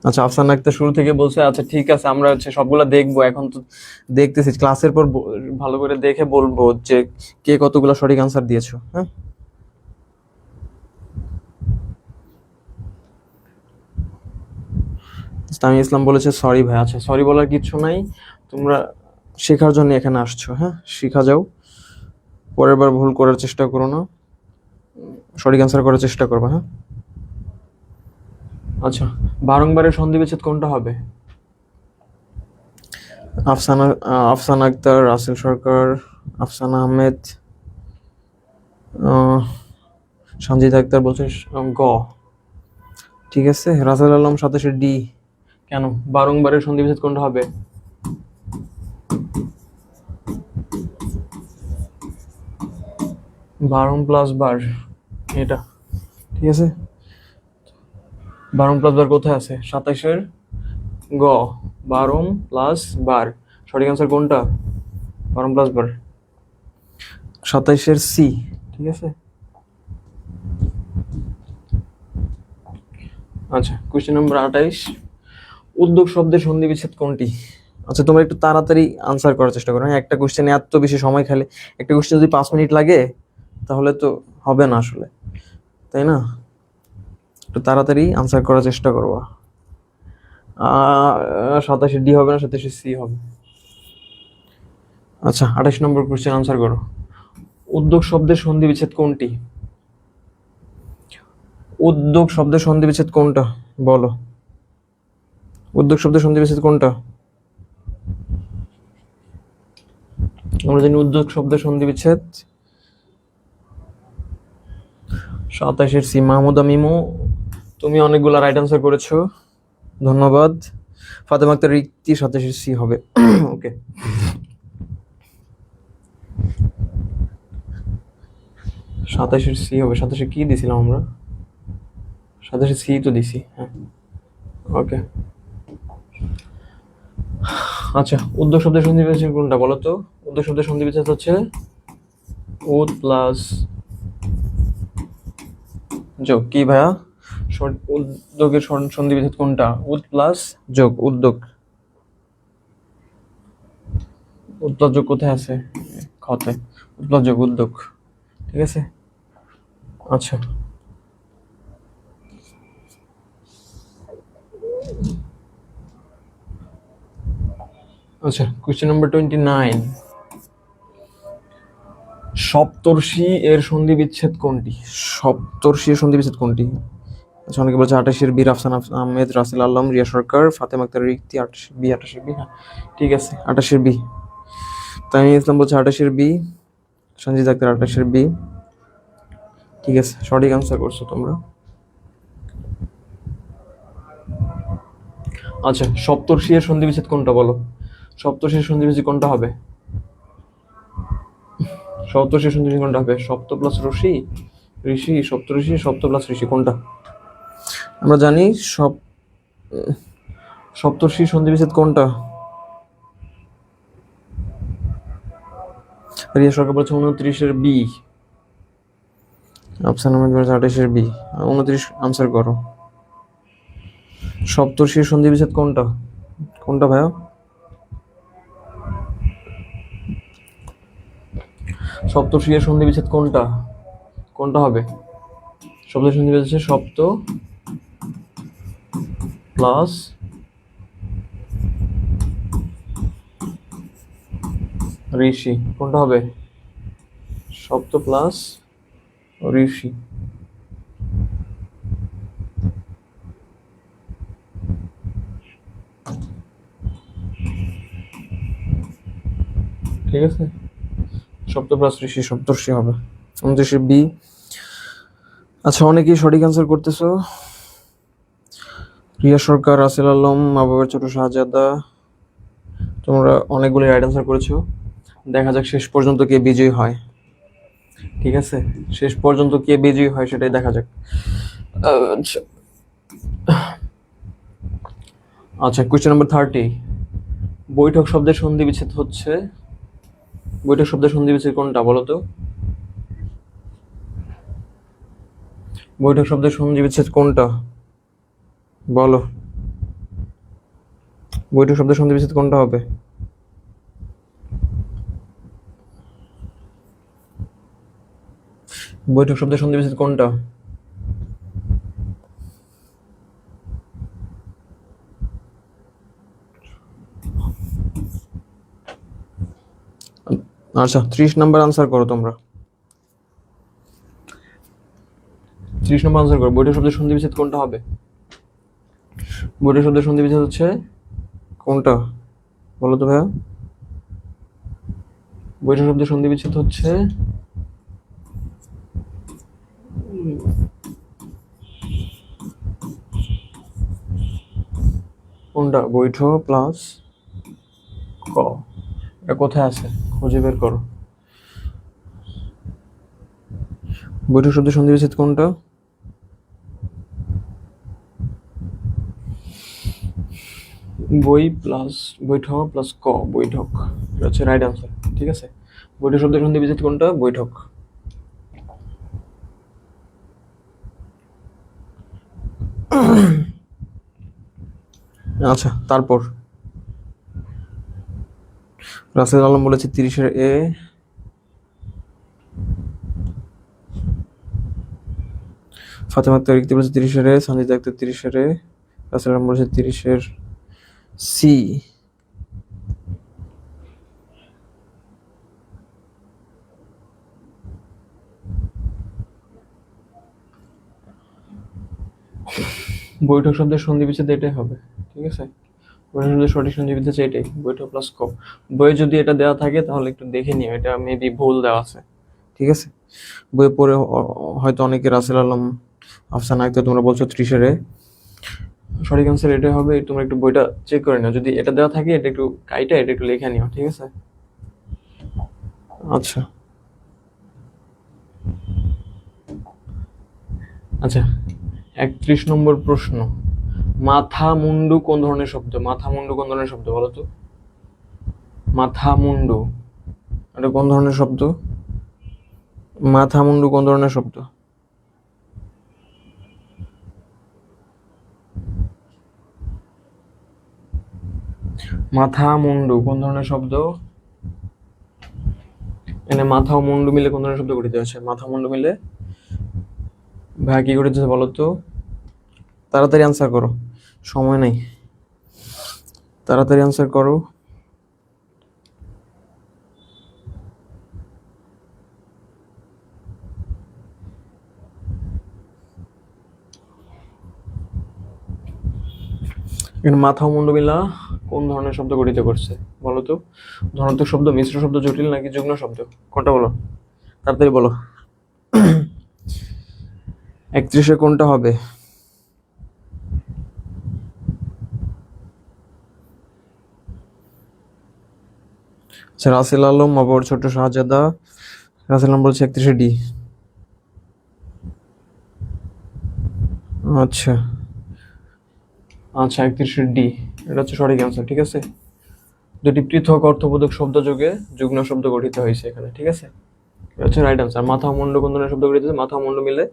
আচ্ছা, আফসানা আক্তার শুরু থেকে বলছে। আচ্ছা ঠিক আছে, আমরা হচ্ছে সবগুলা দেখবো, এখন তো দেখতেছি, ক্লাসের পর ভালো করে দেখে বলবো যে কে কতগুলো সঠিক আনসার দিয়েছো। হ্যাঁ তামিম ইসলাম বলেছে সরি ভাই। আচ্ছা, সরি বলার কিছু নাই, তোমরা শেখার জন্য এখানে আসছো। হ্যাঁ শিখা যাও, পরের বার ভুল করার চেষ্টা করো না, সঠিক আনসার করার চেষ্টা করবা। হ্যাঁ আচ্ছা, বারংবারের সন্ধি বিচ্ছেদ কোনটা হবে? আফসানা আফসানা আক্তার, রাসেল সরকার, আফসানা আহমেদ, সঞ্জিত আক্তার বলছে গ, ঠিক আছে। রাসেল আলম 27-এর ডি। কেন বারংবারের সন্ধি বিচ্ছেদ কোনটা হবে? বারম প্লাস বার, এটা ঠিক আছে। বারম প্লাস বার কোথায় আছে? 27-এর গ, বারম প্লাস বার, সঠিক আনসার কোনটা? বারম প্লাস বার, 27-এর সি, ঠিক আছে। আচ্ছা, কোয়েশ্চেন নাম্বার 28, উদ্যোগ শব্দের সন্ধি বিচ্ছেদ কোনটি? আচ্ছা, তোমরা একটু তাড়াতাড়ি আনসার করার চেষ্টা করো। হ্যাঁ, একটা কোয়েশ্চেনে এত বেশি সময় খেলে, একটা কোয়েশ্চেন যদি 5 মিনিট লাগে তাহলে তো হবে না আসলে, তাই না? একটু তাড়াতাড়ি আনসার করার চেষ্টা করবা। 27-এর ডি হবে না, 27-এর সি হবে। আচ্ছা, 28 নম্বর কোয়েশ্চেন আনসার করো। উদ্যোগ শব্দের সন্ধি বিচ্ছেদ কোনটি? উদ্যোগ শব্দের সন্ধি বিচ্ছেদ কোনটা বলো? উদ্যোগ শব্দের সন্ধি বিচ্ছেদ কোনটা? আমরা জানি উদ্যোগ শব্দের সন্ধি বিচ্ছেদ 27-এর সি। মাহমুদা মিমু, তুমি অনেকগুলো রাইট আনসার করেছো, ধন্যবাদ। ফাতেমা আক্তার রিক্তি, 27-এর সি হবে। ওকে, সাতাশের সি হবে। 27-এ কি দিছিলাম আমরা? 27-এ সি তো দিছি। হ্যাঁ ওকে। আচ্ছা, উদ্যোগ শব্দের সন্ধি বিচ্ছেদ কোনটা বলো তো? উদ্যোগ শব্দের সন্ধি বিচ্ছেদ হচ্ছে উদ প্লাস যোগ। কি ভাইয়া? উদ্যোগের সন্ধি বিচ্ছেদ কোনটা? উদ প্লাস যোগ, উদ্যোগ। উদ প্লাস যোগ কোথায় আছে? খতে, উদ প্লাস যোগ উদ্যোগ, ঠিক আছে। আচ্ছা, আচ্ছা, কোশ্চেন নাম্বার 29, সপ্তর্ষি এর সন্ধি বিচ্ছেদ কোনটি? সপ্তর্ষি এর সন্ধি বিচ্ছেদ কোনটি? আচ্ছা, অনেকে বলছে 28-এর বীর আফসান আহমেদ, রাসেল আলম, রিয়া সরকার, ফাতেমা আক্তার রিক্তি। 28-এর বি, হ্যাঁ ঠিক আছে, 28-এর বি। তাইমি ইসলাম বলছে 28-এর বি, সঞ্জিত আক্তার 28-এর বি। ঠিক আছে, সঠিক আনসার করছো তোমরা। আচ্ছা, সপ্তর্ষি এর সন্ধি বিচ্ছেদ কোনটা বলো? সপ্তর্ষি এর সন্ধি বিচ্ছেদ কোনটা হবে? সপ্তর্ষি এর সন্ধি বিচ্ছেদ কোনটা হবে? সপ্ত প্লাস ঋষি, ঋষি, সপ্তর্ষি, সপ্ত প্লাস ঋষি, কোনটা? আমরা জানি সপ্তর্ষি সন্ধি বিচ্ছেদ কোনটা? রিয়া সরকার বলছে 29-এর বি, আফসান আহমেদ বলছে 28-এর বি। 29 আনসার করো। সপ্তর্ষির সন্ধি বিচ্ছেদ কোনটা? কোনটা ভাইয়া? সপ্তর্ষি এর সন্ধি বিচ্ছেদ কোনটা? কোনটা হবে? সপ্ত সন্ধি বিচ্ছেদ হচ্ছে সপ্ত প্লাস ঋষি, কোনটা হবে? সপ্ত প্লাস ঋষি। ঠিক আছে, সপ্ত প্লাস ঋষি, সপ্তর্ষি হবে। 29-এর বি। আচ্ছা, অনেকেই সঠিক আনসার করতেছো। রিয়া সরকার, রাসেল আলম, মা বাবার ছোট শাহজাদা, তোমরা অনেকগুলো রাইট আনসার করেছো। দেখা যাক শেষ পর্যন্ত কে বিজয়ী হয়। ঠিক আছে, শেষ পর্যন্ত কে বিজয়ী হয় সেটাই দেখা যাক। আচ্ছা আচ্ছা, কোয়েশ্চেন নাম্বার 30, বৈঠক শব্দের সন্ধি বিচ্ছেদ হচ্ছে, বৈঠক শব্দের সন্ধি বিচ্ছেদ কোনটা বলো তো? বৈঠক শব্দের সন্ধি বিচ্ছেদ কোনটা বলো? বৈঠক শব্দের সন্ধি বিচ্ছেদ কোনটা হবে? বৈঠক শব্দের সন্ধি বিচ্ছেদ কোনটা? আচ্ছা, 30 নাম্বার আনসার করো তোমরা। 30 নম্বর আনসার করো। বৈঠক শব্দের সন্ধি বিচ্ছেদ কোনটা হবে? বৈঠক শব্দের সন্ধি বিচ্ছেদ হচ্ছে কোনটা বলো তো ভাইয়া? বৈঠক শব্দের সন্ধি বিচ্ছেদ হচ্ছে কোনটা? বৈঠ প্লাস ক। এটা কোথায় আছে খুঁজে বের করো। বৈঠক শব্দের সন্ধি বিচ্ছেদ কোনটা? বই প্লাস বৈঠক প্লাস ক, বৈঠক। এটা হচ্ছে রাইট আনসার। ঠিক আছে, বৈঠক শব্দের সন্ধি বিচ্ছেদ কোনটা? বৈঠক। আচ্ছা, তারপর রাসেল আলম বলেছে 30-এর এ, ফাতেমা আক্তার রিক্তি বলেছে 30-এর এ, সঞ্জিত আক্তার 30-এর এ, রাসেল আলম বলেছে 30-এর সি। বৈঠক শব্দের সন্ধি বিচ্ছেদ এটাই হবে। ঠিক আছে, বৈঠক শব্দের সঠিক সন্ধি বিচ্ছেদ এটাই, বৈঠক প্লাস ক। বইয়ে যদি এটা দেওয়া থাকে তাহলে একটু দেখে নিও, এটা মেবি ভুল দেওয়া আছে। ঠিক আছে, বইয়ে পড়ে হয়তো অনেকে রাসেল আলম, আফসানা আক্তার তোমরা বলছো 30-এর এ, সঠিক আনসার এটাই হবে। তোমরা একটু বইটা চেক করে নিও, যদি এটা দেওয়া থাকে এটা একটু কাইটা এটা একটু লেখা নিও। ঠিক আছে, আচ্ছা আচ্ছা, 31 নম্বর প্রশ্ন, মাথা মুন্ডু কোন ধরনের শব্দ? মাথা মুন্ডু কোন ধরনের শব্দ বলো তো? মাথা মুন্ডু এটা কোন ধরনের শব্দ? মাথা মুন্ডু কোন ধরনের শব্দ? মাথা মুন্ডু কোন ধরনের শব্দ? এখানে মাথা ও মুন্ডু মিলে কোন ধরনের শব্দ গঠিত হয়েছে? মাথা মুন্ডু মিলে ভাই কি গঠিত হয়েছে বলো তো? তাড়াতাড়ি আনসার করো, সময় নেই, তাড়াতাড়ি আনসার করো। এখানে মাথা ও মুন্ডু মিলা কোন ধরনের শব্দ গঠিত করছে বলো তো? ধনাত্মক শব্দ, মিশ্র শব্দ, জটিল নাকি যুগ্ম শব্দ? কোনটা বলো, তাড়াতাড়ি বলো। 31-এ কোনটা হবে? আচ্ছা, রাসেল আলম অপর ছোট শাহজাদা, রাসেল আলম বলছে 31-এ ডি। আচ্ছা আচ্ছা, 31-এ ডি, এটা হচ্ছে সঠিক অ্যান্সার। ঠিক আছে, দুটি পৃথক অর্থবোধক শব্দ যোগে যুগ্ম শব্দ গঠিত হয়েছে এখানে। ঠিক আছে, এটা হচ্ছে রাইট অ্যান্সার। মাথা ও মুন্ডু কোন ধরনের শব্দ গঠিত হয়েছে? মাথা ও মুন্ডু মিলে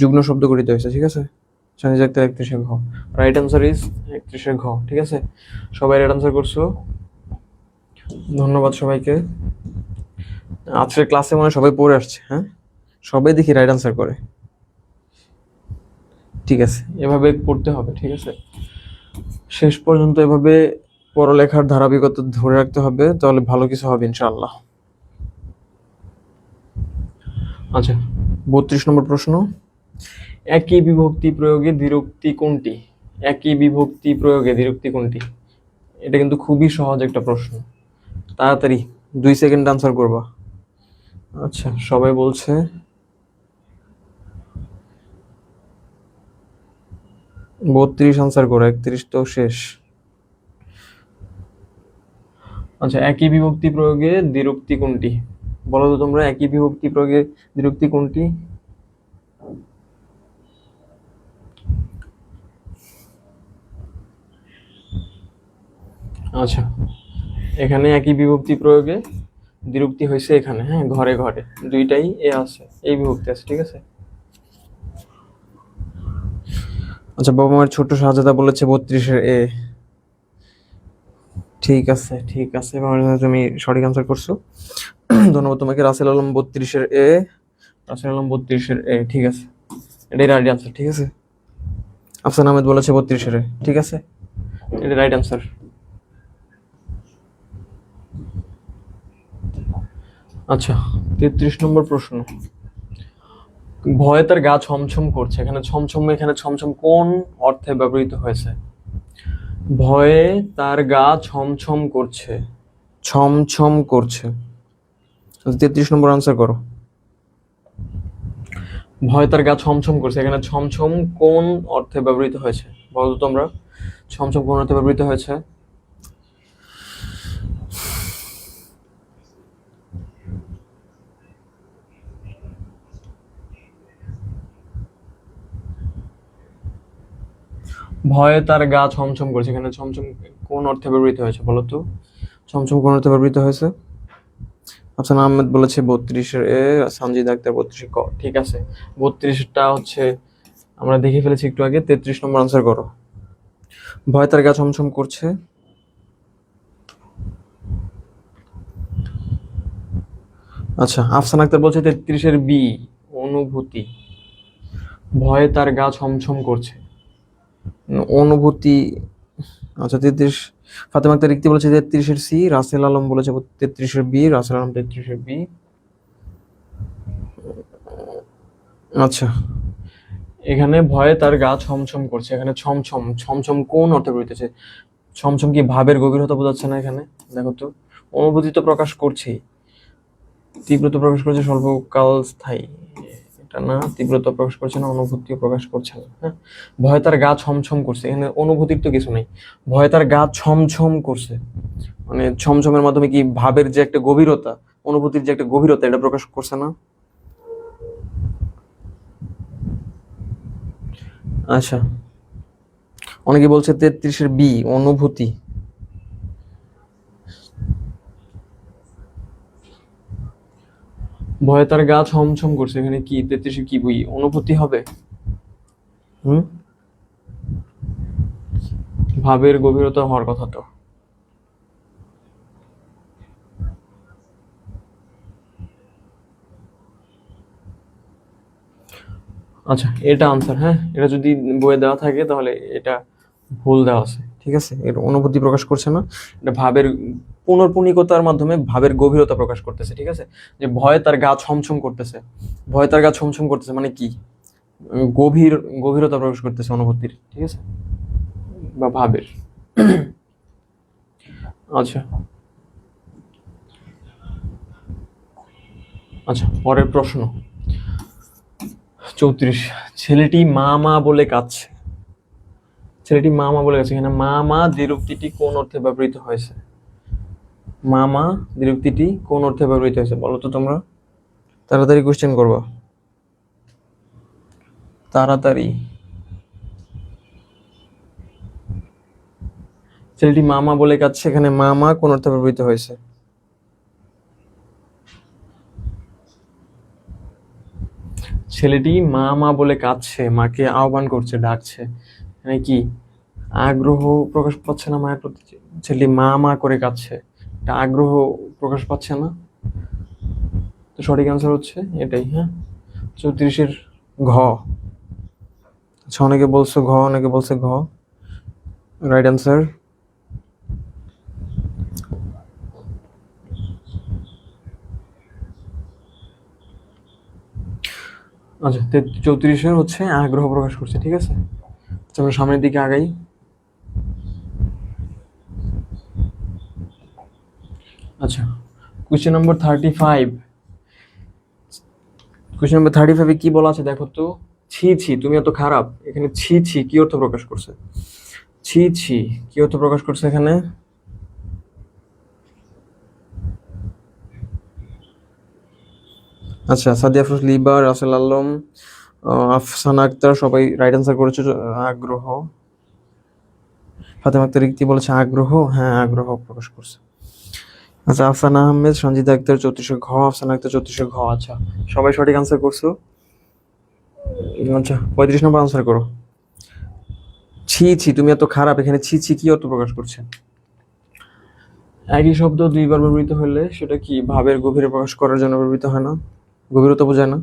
যুগ্ম শব্দ গঠিত হয়েছে। ঠিক আছে, শানি জাগতে 31-এ ঘ, রাইট অ্যান্সার ইজ 31-এ ঘ। ঠিক আছে, সবাই রাইট অ্যান্সার করছো, ধন্যবাদ সবাইকে। আজকের ক্লাসে মনে হয় সবাই পড়ে আসছে। হ্যাঁ, সবাই দেখি রাইট অ্যান্সার করে। ঠিক আছে, এভাবে পড়তে হবে। ঠিক আছে, শেষ পর্যন্ত এভাবে পড়ালেখার ধারাবাহিকতা ধরে রাখতে হবে, তাহলে ভালো কিছু হবে ইনশাআল্লাহ। আচ্ছা, 32 নম্বর প্রশ্ন, একই বিভক্তি প্রয়োগে দ্বিরুক্তি কোনটি? একই বিভক্তি প্রয়োগে দ্বিরুক্তি কোনটি? এটা কিন্তু খুবই সহজ একটা প্রশ্ন, তাড়াতাড়ি 2 সেকেন্ড আনসার করবা। আচ্ছা, সবাই বলছে 32 আনসার করো, 31 তো শেষ। আচ্ছা, একই বিভক্তি প্রয়োগে দ্বিরুক্তি কোনটি? বলো তো তোমরা, একই বিভক্তি প্রয়োগে দ্বিরুক্তি কোনটি? আচ্ছা, এখানে একই বিভক্তি প্রয়োগে দ্বিরুক্তি হয়েছে এখানে। হ্যাঁ, ঘরে ঘরে দুইটাই এ আছে, এই বিভক্তি আছে। ঠিক আছে, আচ্ছা, বাবা মায়ের ছোট শাহজাদা বলেছে 32-এর এ। ঠিক আছে ঠিক আছে, তুমি সঠিক আনসার করছো, ধন্যবাদ তোমাকে। রাসেল আলম 32-এর এ, রাসেল আলম 32-এর এ। ঠিক আছে, এটাই রাইট আনসার। ঠিক আছে, আফসান আহমেদ বলেছে 32-এর এ। ঠিক আছে, এটা রাইট আনসার। আচ্ছা, 33 নম্বর প্রশ্ন, ভয়ে তার গা ছমছম করছে। এখানে ছমছম, এখানে ছমছম কোন অর্থে ব্যবহৃত হয়েছে? ভয়ে তার গা ছমছম করছে, ছমছম করছে। 33 নম্বর আনসার করো। ভয় তার গা ছমছম করছে, এখানে ছমছম কোন অর্থে ব্যবহৃত হয়েছে বলো তো তোমরা? ছমছম কোন অর্থে ব্যবহৃত হয়েছে? ভয়ে তার গা ছমছম করছে, এখানে ছমছম কোন অর্থে ব্যবহৃত হয়েছে বলো তো? ছমছম কোন অর্থে ব্যবহৃত হয়েছে? আফসান আহমেদ বলেছে 32-এর এ, সানজিদ আক্তার 32-এর ক। ঠিক আছে, 32টা হচ্ছে আমরা দেখে ফেলেছি একটু আগে। 33 নম্বর আনসার করো। ভয় তার গা ছমছম করছে, আচ্ছা, আফসান আক্তার বলছে 33-এর বি, অনুভূতি। ভয়ে তার গা ছমছম করছে, অনুভূতি। আচ্ছা, 33। ফাতেমা আক্তার রিক্তি বলেছে 33-এর সি, রাসেল আলম বলেছে 33-এর বি, রাসেল আলম 33-এর বি। আচ্ছা, এখানে ভয়ে তার গা ছমছম করছে, এখানে ছমছম, ছমছম কোন অর্থে ব্যবহৃত হয়েছে? ছমছম কি ভাবের গভীরতা বোঝাচ্ছে না এখানে? দেখো তো, অনুভূতি তো প্রকাশ করছেই, তীব্রতা প্রকাশ করছে, স্বল্পকাল স্থায়ী। এটা না, তীব্রতা প্রকাশ করছে না, অনুভূতিও প্রকাশ করছে না। হ্যাঁ, ভয় তার গা ছমছম করছে, এখানে অনুভূতির তো কিছু নেই। ভয় তার গা ছমছম করছে, মানে ছমছমের মাধ্যমে কি ভাবের যে একটা গভীরতা, অনুভূতির যে একটা গভীরতা, এটা প্রকাশ করছে না? আচ্ছা, অনেকে বলছে 33-এর বি, অনুভূতি। ভয়ে তার গা ছমছম করছে, এখানে কি 33-এর কি বই, অনুভূতি হবে? হুম, ভাবের গভীরতা হওয়ার কথা তো। আচ্ছা, এটা আনসার। হ্যাঁ, এটা যদি বইয়ে দেওয়া থাকে তাহলে এটা ভুল দেওয়া আছে। ঠিক আছে, এর অনুভূতি প্রকাশ করছে না, এটা ভাবের পুনর্পুনিকতার মাধ্যমে ভাবের গভীরতা প্রকাশ করতেছে। ঠিক আছে, যে ভয়ে তার গা ছমছম করতেছে, ভয়ে তার গা ছমছম করতেছে মানে কি, গভীরতা প্রকাশ করতেছে অনুভূতির। ঠিক আছে, বা ভাবের। আচ্ছা আচ্ছা, পরের প্রশ্ন 34। ছেলেটি মা মা বলে কাঁদছে। ছেলেটি মা মা বলে কাঁদছে, এখানে মা মা দ্বিরুক্তিটি কোন অর্থে ব্যবহৃত হয়েছে? মা মা দ্বিরুক্তিটি কোন অর্থে ব্যবহৃত হয়েছে বলো তো তোমরা? তাড়াতাড়ি কোশ্চেন করবো, তাড়াতাড়ি। ছেলেটি মা মা বলে কাঁদছে, এখানে মা মা কোন অর্থে ব্যবহৃত হয়েছে? ছেলেটি মা মা বলে কাঁদছে, মাকে আহ্বান করছে, ডাকছে, মানে কি আগ্রহ প্রকাশ পাচ্ছে না মায়ের প্রতি? ছেলেটি মা মা করে কাঁদছে, এটা আগ্রহ প্রকাশ পাচ্ছে না? তো সঠিক অ্যান্সার হচ্ছে এটাই। হ্যাঁ, 34-এর ঘ। আচ্ছা, অনেকে বলছো ঘ, অনেকে বলছে ঘ। Right answer. আচ্ছা, 34-এর হচ্ছে আগ্রহ প্রকাশ করছে, ঠিক আছে। আচ্ছা, আমরা সামনের দিকে আগাই। আচ্ছা, কোয়েশ্চেন নম্বর 35। কোয়েশ্চেন নম্বর 35-এ কি বলা আছে দেখো তো? ছি ছি তুমি এত খারাপ, এখানে ছি ছি কি অর্থ প্রকাশ করছে? ছি ছি কি অর্থ প্রকাশ করছে এখানে? আচ্ছা, সাদিয়া আফরোজ, লিবা, রাসেল আলম, আফসানা আক্তার সবাই রাইট অ্যান্সার করেছে। আগ্রহ। ফাতেমা আক্তার রিক্তি বলেছে আগ্রহ, হ্যাঁ আগ্রহ প্রকাশ করছে। আচ্ছা, আফসানা আহমেদ, সঞ্জিদা আক্তার 34-এর ঘ, আফসানা আক্তার 34-এর ঘ। আচ্ছা, সবাই সঠিক আনসার করছো। আচ্ছা, 35 নম্বর আনসার করো। ছি ছি তুমি এত খারাপ, এখানে ছি ছি কি অর্থ প্রকাশ করছে? একই শব্দ দুইবার ব্যবহৃত হলে সেটা কি ভাবের গভীরে প্রকাশ করার জন্য ব্যবহৃত হয় না? গভীরতা বোঝায় না?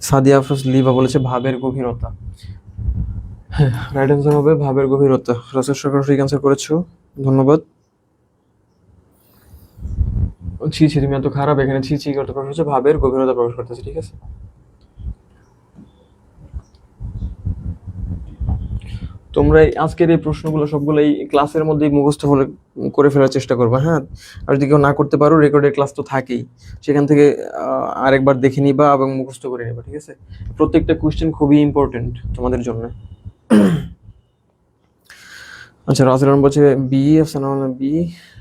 সাদিয়া আফরোজ, লিবা বলেছে ভাবের গভীরতা। হ্যাঁ, রাইট অ্যান্সার হবে ভাবের গভীরতা। রাসেল সরকার সঠিক অ্যান্সার করেছো, ধন্যবাদ। ছি ছি তুমি এত খারাপ, এখানে ছি ছি করতে প্রকাশ হচ্ছে ভাবের গভীরতা প্রকাশ করতেছে, ঠিক আছে। তোমরা আজকের এই প্রশ্নগুলো সবগুলো এই ক্লাসের মধ্যেই মুখস্থ করে ফেলার চেষ্টা করবে। হ্যাঁ, আর যদি কেউ না করতে পারো, রেকর্ডের ক্লাস তো থাকেই, সেখান থেকে আরেকবার দেখে নিবা এবং মুখস্থ করে নিবা, ঠিক আছে। প্রত্যেকটা কোয়েশ্চেন খুবই ইম্পর্টেন্ট তোমাদের জন্য। আচ্ছা, রাসেল আলম বলছে বি, আফসানা বি,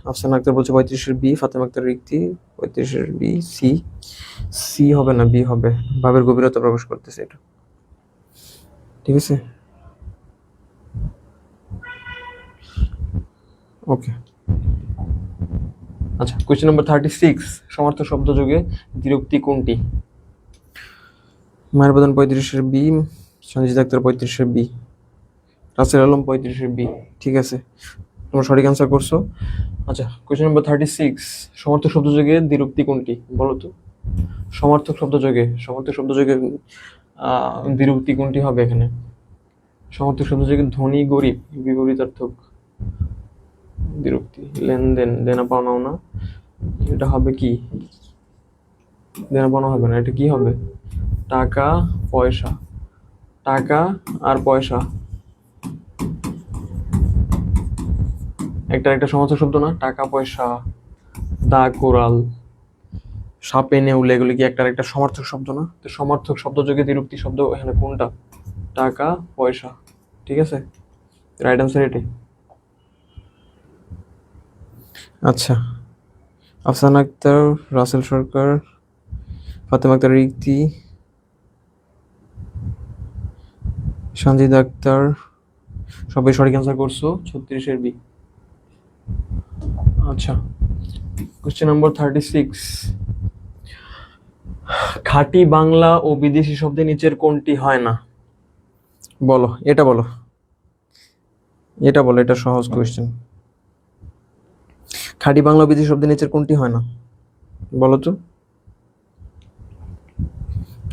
আফসানা আক্তার বলছে 35-এর বি, ফাতেমা আক্তার রিক্তি 35-এর বি। সি, সি হবে না, বি হবে, ভাবের গভীরতা প্রকাশ করতেছে এটা, ঠিক আছে। ওকে। আচ্ছা, কোয়েশ্চেন নম্বর 36। সমার্থক শব্দযোগে দ্বিরুক্তি কোনটি? মায়ের প্রধান 35-এর বি, সঞ্জিত আক্তার 35-এর বি, রাসেল আলম 35-এর বি, ঠিক আছে, তোমরা সঠিক অ্যান্সার করছো। আচ্ছা, কোয়েশ্চেন নম্বর 36। সমার্থক শব্দযোগে দ্বিরুক্তি কোনটি বলো তো? সমার্থক শব্দযোগে দ্বিরুক্তি কোনটি হবে এখানে? সমার্থক শব্দযোগে ধনী গরিব বিপরীতার্থক দ্বিরুক্তি। লেনদেন, দেনা পাওনাও না, এটা হবে কি? দেনা পাওনা হবে না, এটা কি হবে? টাকা পয়সা, টাকা আর পয়সা একটা সমার্থক শব্দ না? টাকা পয়সা, দা কোরাল, সাপে নেউলে, এগুলি কি একটা সমার্থক শব্দ না? তো সমার্থক শব্দযোগে দ্বিরুক্তি শব্দ এখানে কোনটা? টাকা পয়সা, ঠিক আছে, রাইট অ্যান্সার এটাই। আচ্ছা, আফসানা আক্তার, রাসেল সরকার, ফাতেমা আক্তার রিক্তি, সঞ্জিদা আক্তার সবাই সঠিক অ্যান্সার করছো, 36-এর বি। আচ্ছা, কোশ্চেন নম্বর 36। খাঁটি বাংলা ও বিদেশি শব্দের নিচের কোনটি হয় না? বলো, এটা বলো, এটা সহজ কোয়েশ্চেন। খাঁটি বাংলা ও বিদেশি শব্দের নিচের কোনটি হয় না বলো তো?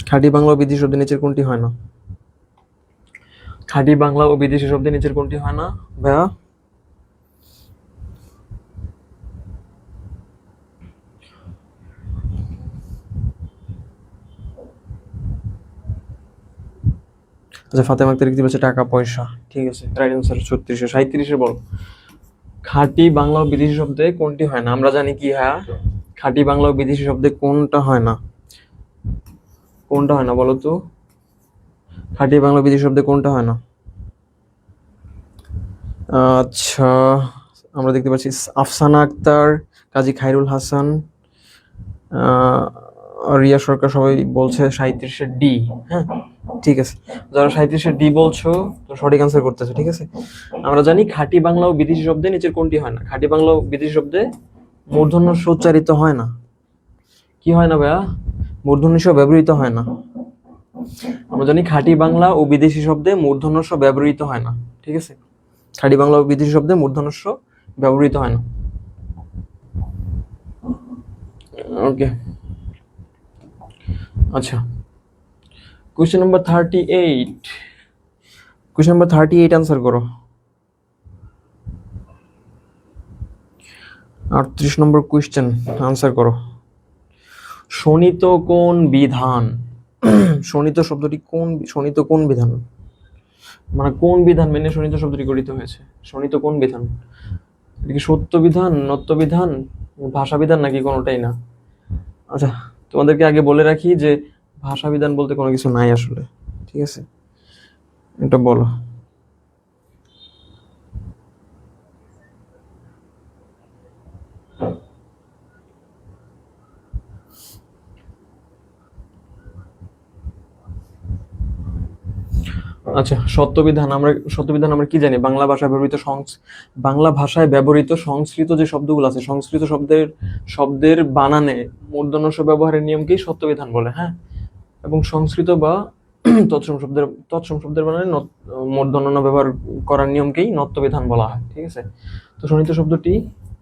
খাঁটি বাংলা ও বিদেশি শব্দের নিচের কোনটি হয় না? খাঁটি বাংলা ও বিদেশি শব্দের নিচের কোনটি হয় না ভাইয়া? আচ্ছা, ফাতেমা আক্তার কি বলছে? টাকা পয়সা। ঠিক আছে, রাইট অ্যান্সার 36। 37 বল। খাঁটি বাংলা ও বিদেশি শব্দে কোনটি হয় না? আমরা জানি কি, হ্যাঁ, খাঁটি বাংলা ও বিদেশি শব্দে কোনটা হয় না? কোনটা হয় না বলো তো? খাঁটি বাংলা বিদেশি শব্দে কোনটা হয় না? আচ্ছা, আমরা দেখতে পাচ্ছি আফসানা আক্তার, কাজী খায়রুল হাসান, রিয়া সরকার সবাই বলছে 37-এর ডি। হ্যাঁ, ঠিক আছে, যারা 37-এর ডি বলছো তো সঠিক আনসার করতেছে। ঠিক আছে, আমরা জানি খাঁটি বাংলা ও বিদেশি শব্দে নিচের কোনটি হয় না? খাঁটি বাংলা ও বিদেশি শব্দে মূর্ধন্য স উচ্চারিত হয় না। কি হয় না ভাইয়া? মূর্ধন্য স ব্যবহৃত হয় না। আমরা জানি খাঁটি বাংলা ও বিদেশি শব্দে মূর্ধন্য স ব্যবহৃত হয় না। ঠিক আছে, খাঁটি বাংলা ও বিদেশি শব্দে মূর্ধন্য স ব্যবহৃত হয় না। ওকে, আচ্ছা, question number 38। Question number 38 answer করো। 38 নম্বর কোয়েশ্চেন আনসার করো। শোণিত কোন বিধান? শোণিত শব্দটি কোন, শোণিত কোন বিধান, মানে কোন বিধান মেনে শোণিত শব্দটি গঠিত হয়েছে? শোণিত কোন বিধান? এটা কি সত্য বিধান, নত্য বিধান, ভাষা বিধান, নাকি কোনোটাই না? আচ্ছা, তোমাদেরকে আগে বলে রাখি যে ভাষা বিধান বলতে কোনো কিছু নাই আসলে। ঠিক আছে, এটা বলো। আচ্ছা, সত্যবিধান আমরা কি জানি? বাংলা ভাষায় ব্যবহৃত বাংলা ভাষায় ব্যবহৃত সংস্কৃত যে শব্দগুলো আছে, সংস্কৃত শব্দের বানানে মূর্ধন্য ষ ব্যবহারের নিয়মকেই সত্যবিধান বলে। হ্যাঁ, এবং সংস্কৃত বা তৎসম শব্দের বানানে মূর্ধন্য ণ ব্যবহার করার নিয়মকেই নত্যবিধান বলা হয়। ঠিক আছে, তো শোণিত শব্দটি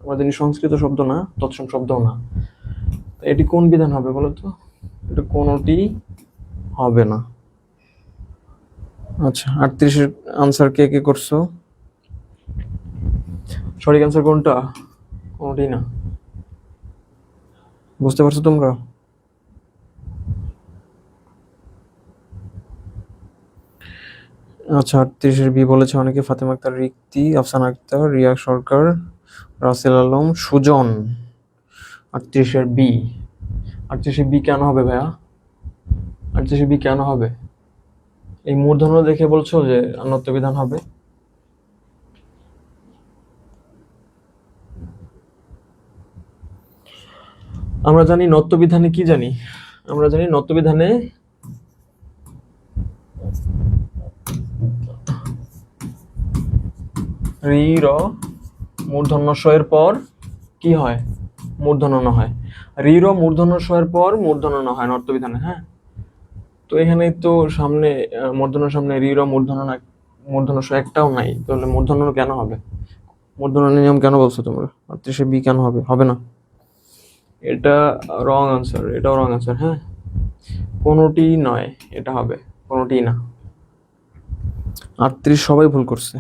আমরা জানি সংস্কৃত শব্দ না, তৎসম শব্দও না। এটি কোন বিধান হবে বলো তো? এটা কোনোটি হবে না। আচ্ছা, 38-এর আনসার কে কে করছো? সঠিক আনসার কোনটা? কোনটি না। বুঝতে পারছো তোমরা? আচ্ছা, 38-এর বি বলেছে অনেকে। ফাতেমা আক্তার, রিক্তি, আফসানা আক্তার, রিয়া সরকার, রাসেল আলম, সুজন। 38-এর বি। 38-এর বি কেন হবে ভাইয়া? 38-এর বি কেন হবে? এই মূর্ধন্য দেখে বলছো যে নত্যবিধান হবে? আমরা জানি নত্যবিধানে কি জানি? আমরা জানি নত্যবিধানে রি র মূর্ধন্য ষ এর পর কি হয়? মূর্ধন্য ণ হয়। রি র মূর্ধন্য ষ এর পর মূর্ধন্য ণ হয় নত্যবিধানে। হ্যাঁ, তো এখানে তো সামনে মূর্ধন্যর সামনে রি র মূর্ধন্য ষ একটাও নাই, তাহলে মূর্ধন্য কেন হবে? মূর্ধন্য নিয়ম কেন বলছো তোমরা? 38-এ বি কেন হবে? হবে না, এটা রং আনসার, এটাও রং আনসার। হ্যাঁ, কোনোটি নয়, এটা হবে, কোনোটি না। 38 সবাই ভুল করছে।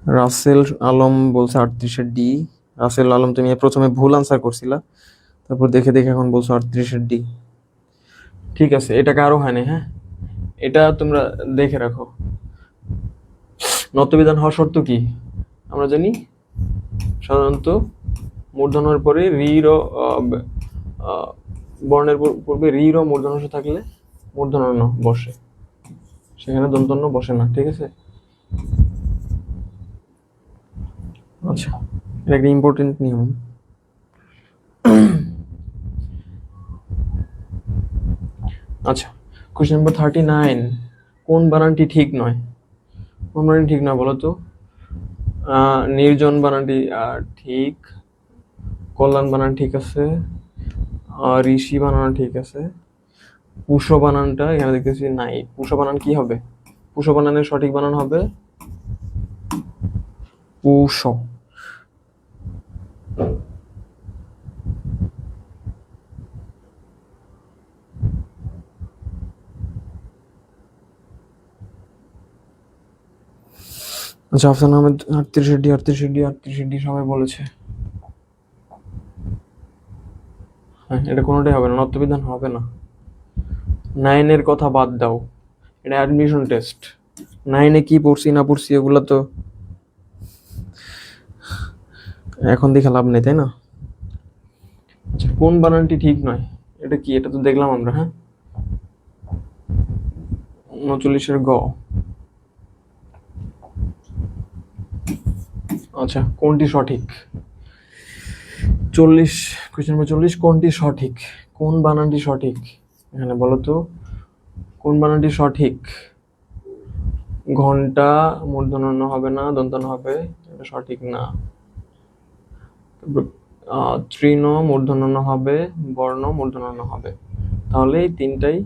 রাসেল আলম বলছে 38-এর ডি। রাসেল আলম, তুমি প্রথমে ভুল আনসার করছিলা, তারপর দেখে দেখে এখন বলছো 38-এর ডি। ঠিক আছে, এটা কারো হয়নি। হ্যাঁ, এটা তোমরা দেখে রাখো। নত্যবিধান হওয়ার শর্ত কি? আমরা জানি সাধারণত মূর্ধন্যের পরে রি র বর্ণের পূর্বে রি র মূর্ধন্য ষ থাকলে মূর্ধন্য ণ বসে, সেখানে দন্তন্য বসে না। ঠিক আছে, আচ্ছা, এটা একটা ইম্পর্টেন্ট নিয়ম। আচ্ছা, কোশ্চেন নাম্বার 39। কোন বানানটি ঠিক নয়? কোন বানানটি ঠিক নয় বলো তো? নির্জন বানানটি ঠিক, কল্যাণ বানান ঠিক আছে, ঋষি বানান ঠিক আছে, পুষ বানানটা এখানে দেখতেছি নাই। পুষ বানান কি হবে? পুষ বানানের সঠিক বানান হবে পুষ। আচ্ছা, আফসান আহমেদ 38-এর ডি, 38-এর ডি, 38-এর ডি সবাই বলেছে। হ্যাঁ, এটা কোনোটাই হবে না, নত্যবিধান হবে না। 9-এর কথা বাদ দাও, এটা অ্যাডমিশন টেস্ট। 9-এ কি পড়ছি না পড়ছি এগুলো তো এখন দেখে লাভ নেই, তাই না? আচ্ছা, কোন বানানটি ঠিক নয়? এটা কি? এটা তো দেখলাম আমরা। হ্যাঁ, 39-এর গ। আচ্ছা, কোনটি সঠিক? 40, কোয়েশ্চেন নম্বর 40, কোনটি সঠিক? কোন বানানটি সঠিক এখানে বলো তো? কোন বানানটি সঠিক? ঘন্টা মূর্ধন্য হবে না, দন্তন্য হবে, এটা সঠিক না। তৃণ মূর্ধন্য হবে, বর্ণ মূর্ধন্য হবে, তাহলে এই তিনটাই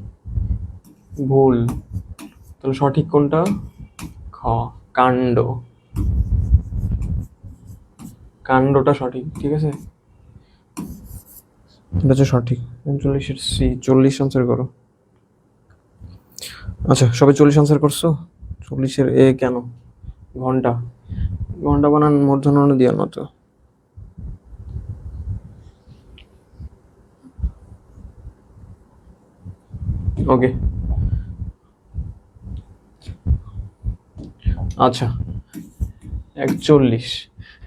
ভুল। তাহলে সঠিক কোনটা? খ, কাণ্ড। কাণ্ডটা সঠিক, ঠিক আছে? এটা হচ্ছে সঠিক। 39-এর সি। 40 আনসার করো। আচ্ছা, সবাই 40 আনসার করছো? 40-এর এ কেন? ঘন্টা। ঘন্টা বানান মূর্ধন্য দিয়ে না তো। ওকে, আচ্ছা। 41,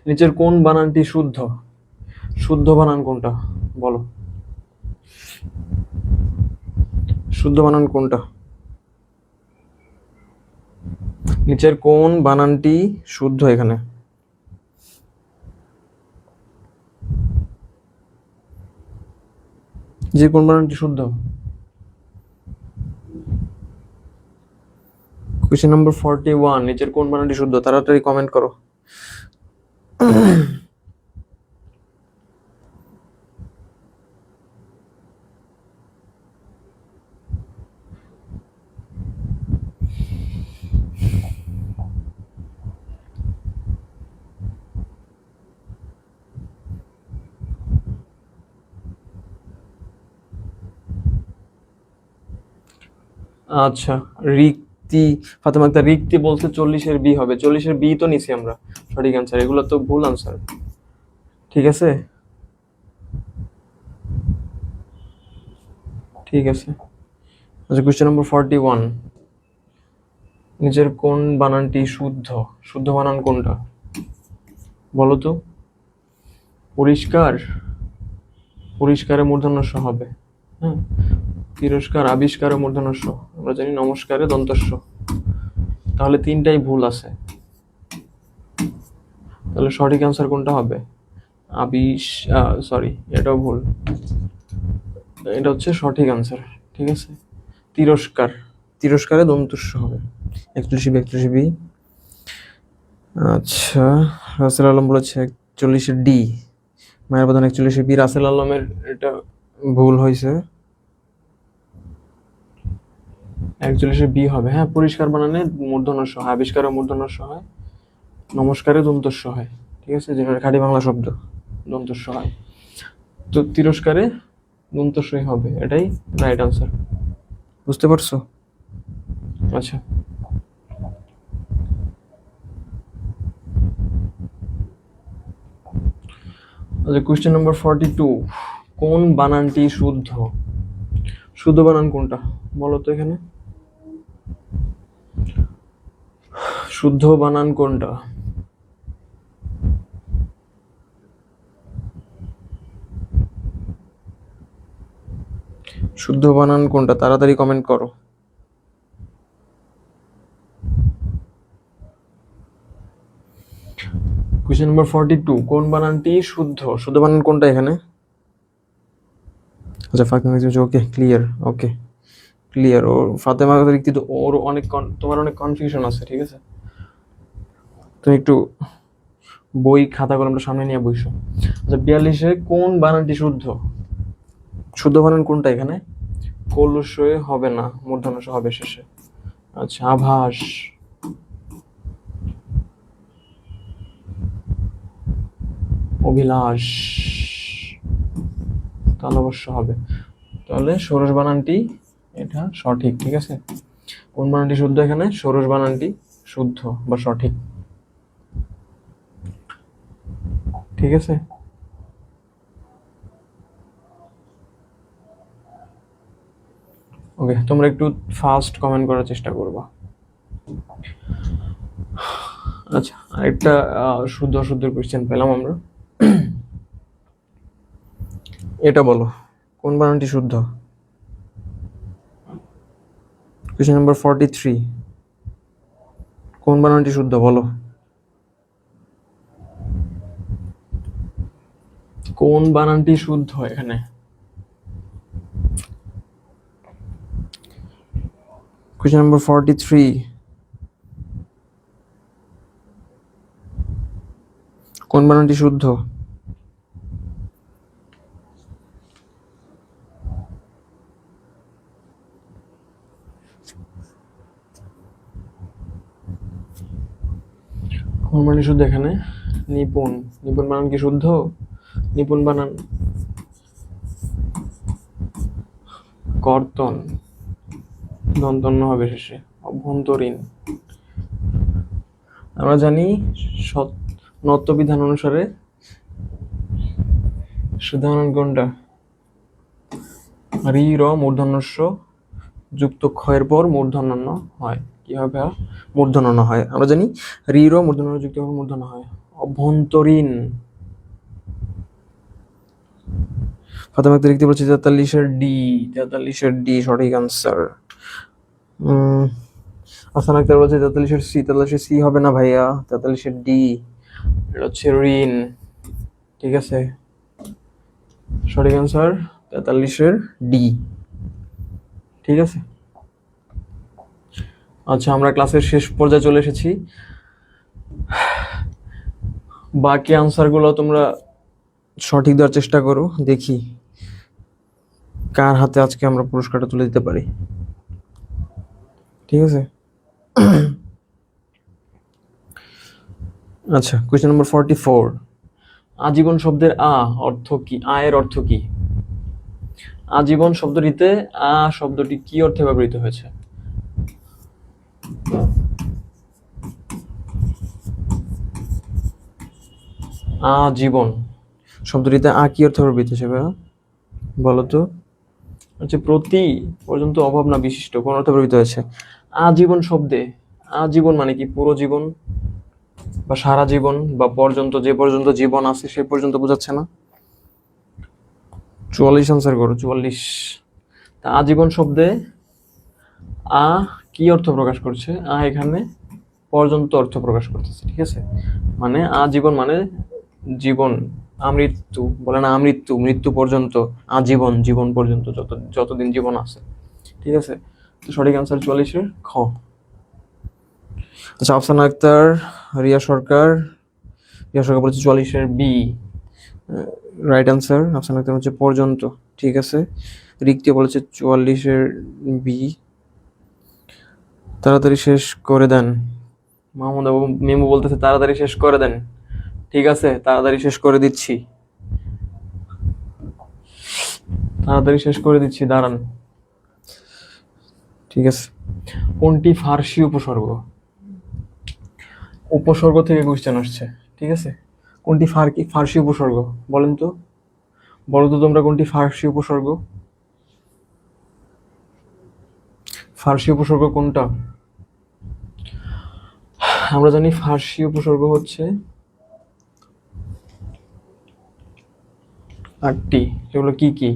নিচের কোন বানানটি শুদ্ধ? শুদ্ধ বানান কোনটা বলো? শুদ্ধ বানান কোনটা? নিচের কোন বানানটি শুদ্ধ এখানে? যে কোন বানানটি শুদ্ধ? কোয়েশ্চেন নম্বর 41, নিচের কোন বানানটি শুদ্ধ? তাড়াতাড়ি কমেন্ট করো। আচ্ছা, রিক্তি। ফাতেমা আক্তার, রিক্তি বলছে 40-এর বি হবে। 40-এর বি তো নিছি আমরা সঠিক আনসার, এগুলো তো ভুল আনসার, ঠিক আছে? ঠিক আছে। আচ্ছা, কোয়েশ্চেন নম্বর 41, নিচের কোন বানানটি শুদ্ধ? শুদ্ধ বানান কোনটা বলো তো? পরিষ্কার, পরিষ্কারে মূর্ধন্য স হবে। হ্যাঁ, তিরস্কার, আবিষ্কারে মূর্ধন্য স, আমরা জানি নমস্কারে দন্তস্ব। তাহলে তিনটাই ভুল আছে। তাহলে সঠিক অ্যান্সার কোনটা হবে? সরি, এটাও ভুল। এটা হচ্ছে সঠিক অ্যান্সার, ঠিক আছে? তিরস্কার, তিরস্কারে দন্তস্ব হবে। 41 বি। আচ্ছা, রাসেল আলম বলেছে 41-এর ডি। মায়ের প্রধান 41-এর বি। রাসেল আলমের এটা ভুল হয়েছে। 41-এর বি হবে। হ্যাঁ, পরিষ্কার বানানে মূর্ধন্য স হয়, আবিষ্কারে মূর্ধন্য স হয়, নমস্কারে দন্তস্ব হয়, ঠিক আছে? যেটা খাঁটি বাংলা শব্দ, দন্তস্ব হয়। তো তিরস্কারে দন্তস্বই হবে, এটাই রাইট আনসার। বুঝতে পারছো? আচ্ছা, আচ্ছা, কোয়েশ্চেন নম্বর 42, কোন বানানটি শুদ্ধ? শুদ্ধ বানান কোনটা বলো তো এখানে? শুদ্ধ বানান কোনটা? শুদ্ধ বানান কোনটা? তাড়াতাড়ি কমেন্ট করো। কোয়েশ্চেন নম্বর 42, কোন বানানটি শুদ্ধ? শুদ্ধ বানান কোনটা এখানে? আচ্ছা, ফাতেমা, ওকে, ক্লিয়ার, ওকে, ক্লিয়ার। ওর ফাতেমা কিন্তু ওর অনেক তোমার অনেক কনফিউশন আছে, ঠিক আছে? তুমি একটু বই খাতা কলমটা সামনে নিয়ে বসো। আচ্ছা, 42-এ কোন বানানটি শুদ্ধ? শুদ্ধ বানান কোনটা এখানে? কলুষয়ে হবে না, মূর্ধন্য স হবে শেষে। আচ্ছা, আভাস, অভিলাষ, তাহলে অবশ্য হবে। তাহলে ষোড়শ বানানটি এটা সঠিক, ঠিক আছে? কোন বানানটি শুদ্ধ এখানে? ষোড়শ বানানটি শুদ্ধ বা সঠিক, ঠিক আছে? ওকে, তোমরা একটু ফাস্ট কমেন্ট করার চেষ্টা করবা। আচ্ছা, আরেকটা শুদ্ধ অশুদ্ধের কোয়েশ্চেন পেলাম আমরা। এটা বলো, কোন বানানটি শুদ্ধ? কোয়েশ্চেন নাম্বার 43, কোন বানানটি শুদ্ধ বলো? কোন বানানটি শুদ্ধ এখানে? কোয়েশ্চেন নাম্বার 43, কোন বানানটি শুদ্ধ? কোন বানানটি শুদ্ধ এখানে? নিপুণ। নিপুণ বানান কি শুদ্ধ? নিপুণ বানান কর্তন, দন্তন্য হবে শেষে, অভ্যন্তরীণ। আমরা জানি নত্যবিধান অনুসারে শুদ্ধ বানান কোনটা? রি র মূর্ধন্যস্য যুক্ত ক্ষয়ের পর মূর্ধন্য হয়। কি হবে? মূর্ধন্য হয়। আমরা জানি রি র মূর্ধন্য যুক্ত মূর্ধন্য হয়। অভ্যন্তরীণ। ফাতেমা আক্তার লিখতে বলছি 43-এর ডি। 43-এর ডি সঠিক আনসার। হাসান আক্তার বলছে 43-এর সি। 43-এর সি হবে না ভাইয়া, 43-এর ডি। এটা হচ্ছে ঋণ। ঠিক আছে, সঠিক আনসার 43-এর ডি। ঠিক আছে। আচ্ছা, আমরা ক্লাসের শেষ পর্যায়ে চলে এসেছি। বাকি আনসারগুলো তোমরা সঠিক দেওয়ার চেষ্টা করো, দেখি কার হাতে আজকে আমরা পুরস্কারটা তুলে দিতে পারি। ঠিক আছে। আচ্ছা, কোয়েশ্চেন নাম্বার 44, আজীবন শব্দের আ অর্থ কি? আ এর অর্থ কি? আজীবন শব্দটিতে আ শব্দটি কি অর্থে ব্যবহৃত হয়েছে? আজীবন শব্দটিতে আ কি অর্থে ব্যবহৃত হয়েছে ভাইয়া বলো তো? হচ্ছে প্রতি পর্যন্ত অভাব না বিশিষ্ট, কোন অর্থে ব্যবহৃত হয়েছে? আজীবন শব্দে আজীবন মানে কি? পুরো জীবন বা সারা জীবন বা পর্যন্ত, যে পর্যন্ত জীবন আছে সে পর্যন্ত বোঝাচ্ছে না? 44 আনসার করো, 44। তা আজীবন শব্দে আ কি অর্থ প্রকাশ করছে? আ এখানে পর্যন্ত অর্থ প্রকাশ করতেছে। ঠিক আছে, মানে আজীবন মানে জীবন। আমৃত্যু বলে না, আমৃত্যু মৃত্যু পর্যন্ত, আজীবন জীবন পর্যন্ত, যতদিন জীবন আছে। ঠিক আছে, তো সঠিক আনসার 44-এর খ। আচ্ছা, আফসানা আক্তার, রিয়া সরকার বলেছে 44-এর B. Right answer. Afsana Akhtar হচ্ছে পর্যন্ত। ঠিক আছে। রিক্তি বলেছে 44-এর বি। তাড়াতাড়ি শেষ করে দেন। মাহমুদ আবু মেমু বলতেছে তাড়াতাড়ি শেষ করে দেন। ঠিক আছে, তাড়াতাড়ি শেষ করে দিচ্ছি, তাড়াতাড়ি শেষ করে দিচ্ছি, দাঁড়ান। ঠিক আছে। কোনটি ফার্সি উপসর্গ? উপসর্গ থেকে কোশ্চেন আসছে। ঠিক আছে, কোনটি ফার্সি উপসর্গ বলেন তো? বলো তো তোমরা, কোনটি ফার্সি উপসর্গ? ফার্সি উপসর্গ কোনটা? আমরা জানি ফার্সি উপসর্গ হচ্ছে 8টি। সেগুলো কি কি?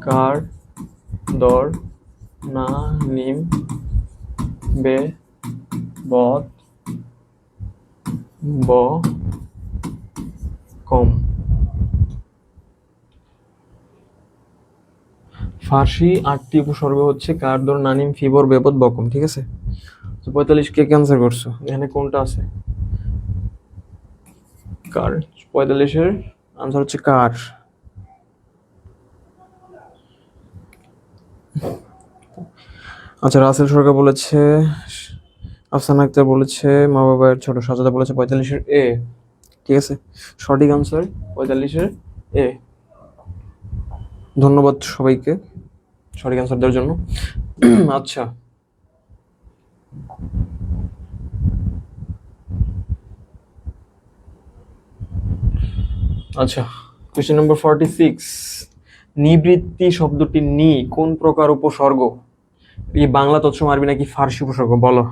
কার, দর, না, নিম, বে, বদ, ব, কম। ফার্সি 8টি উপসর্গ হচ্ছে কার, দর, না, নিম, ফিবর, বেপদ, বকম। ঠিক আছে, তো 45 কে ক্যান্সার করছো? এখানে কোনটা আছে? কার। 45-এর আনসার হচ্ছে কার। আচ্ছা, রাসেল সরকার বলেছে, আফসানা আক্তার বলেছে মা বাবার ছোট, সাজাদা বলেছে 45-এর এ। ঠিক আছে, সঠিক আনসার 45-এর এ। ধন্যবাদ সবাইকে সঠিক আনসার দেওয়ার জন্য। আচ্ছা, আচ্ছা, কোয়েশ্চেন নাম্বার 46, নিবৃত্তি শব্দটি নি কোন প্রকার উপসর্গ? এই বাংলা তৎসম আরবি নাকি ফার্সি উপসর্গ? বলো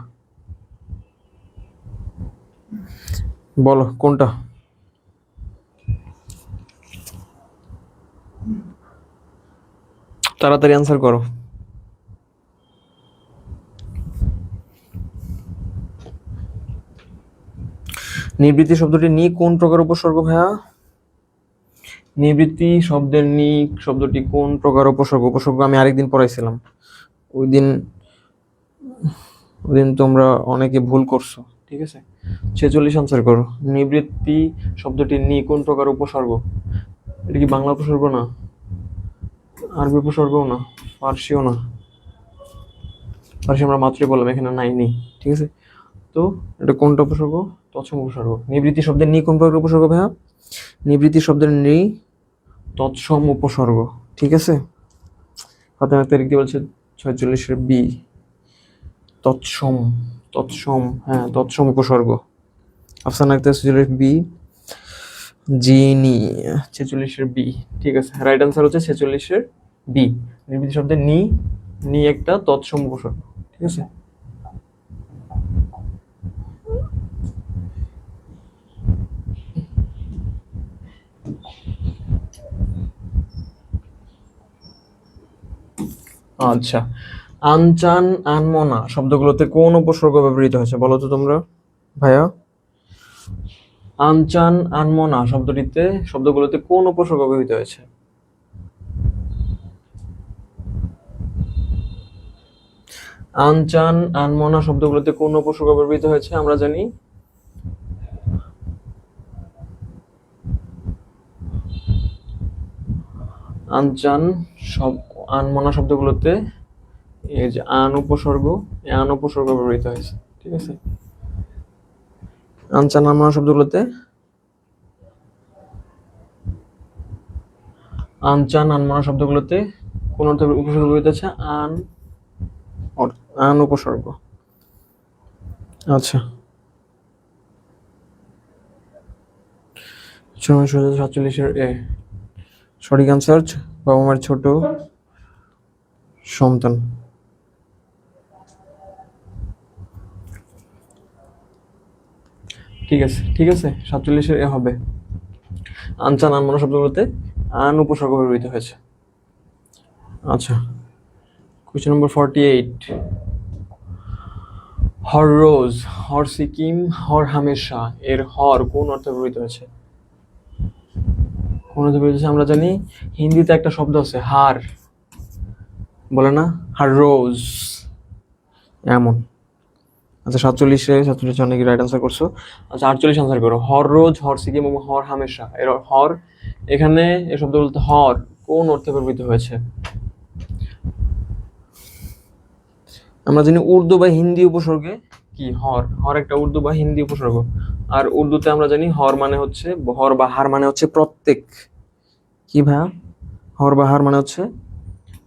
বলো কোনটা? তাড়াতাড়ি অ্যান্সার করো। নিবৃত্তি শব্দটি নি কোন প্রকার উপসর্গ ভাইয়া? নিবৃত্তি শব্দের নি শব্দটি কোন প্রকার উপসর্গ? উপসর্গ আমি আরেকদিন পড়াইছিলাম, ওই দিন তোমরা অনেকে ভুল করছো, ঠিক আছে? 46 আনসার করো। নিবৃত্তি শব্দটি নি কোন প্রকার উপসর্গ? এটা কি বাংলা উপসর্গ না, আরবি উপসর্গও না, ফার্সিও না। ফার্সি আমরা মাত্রই বললাম এখানে নাই নি, ঠিক আছে? তো এটা কোনটা উপসর্গ? তৎসম উপসর্গ। নিবৃত্তি শব্দের নি কোন প্রকার উপসর্গ ভাইয়া? নিবৃত্তি শব্দের নি তৎসম উপসর্গ, ঠিক আছে? ফাতেমা তারিখ দিয়ে বলছে 46-এর বি, তৎসম। তৎসম, হ্যাঁ তৎসম উপসর্গ। আফসানা আক্তার 46-এর বি, জিনি 46-এর বি, ঠিক আছে? রাইট আনসার হচ্ছে 46-এর বি। নিবৃত্তি শব্দের নি, নি একটা তৎসম উপসর্গ, ঠিক আছে? আচ্ছা, আনচান আনমনা শব্দগুলোতে কোন উপসর্গ ব্যবহৃত হয়েছে বলো তো তোমরা ভাইয়া? আনচান আনমনা শব্দগুলোতে কোন উপসর্গ ব্যবহৃত হয়েছে? আনচান আনমনা শব্দগুলোতে কোন উপসর্গ ব্যবহৃত হয়েছে আমরা জানি? আনচান আনমনা শব্দগুলোতে এই যে আন উপসর্গ, এই আন উপসর্গ ব্যবহৃত হয়েছে, ঠিক আছে? আনচান আনমনা শব্দগুলোতে আনচান আনমনা শব্দগুলোতে কোন অর্থে উপসর্গ ব্যবহৃত হচ্ছে? আন উপসর্গ। আচ্ছা, 47-এর এ সঠিক আনসার বাবা মার ছোট সন্তান। ঠিক আছে, ঠিক আছে, 47-এর এ হবে। আনচান আনমনা শব্দগুলোতে আন উপসর্গ ব্যবহৃত হয়েছে। আচ্ছা, কোয়েশ্চেন নম্বর 48। হর রোজ, হর সিকিম, হর হামেশা এর হর কোন অর্থে ব্যবহৃত হয়েছে? কোন অর্থে ব্যবহৃত হয়েছে আমরা জানি? হিন্দিতে একটা শব্দ আছে হার, বলে না হার রোজ, এমন। আচ্ছা, 47 অনেক রাইট আনসার করছো। আচ্ছা, 48 আনসার করো। হর রোজ, হর সিকিম এবং হর হামেশা এর হর, এখানে এই শব্দ বলতে হর কোন অর্থে ব্যবহৃত হয়েছে? আমরা জানি উর্দু বা হিন্দি উপসর্গে কি হর, হর একটা উর্দু বা হিন্দি উপসর্গ। আর উর্দুতে আমরা জানি হর মানে হচ্ছে, হর বা হার মানে হচ্ছে প্রত্যেক। কি ভাইয়া? হর বা হার মানে হচ্ছে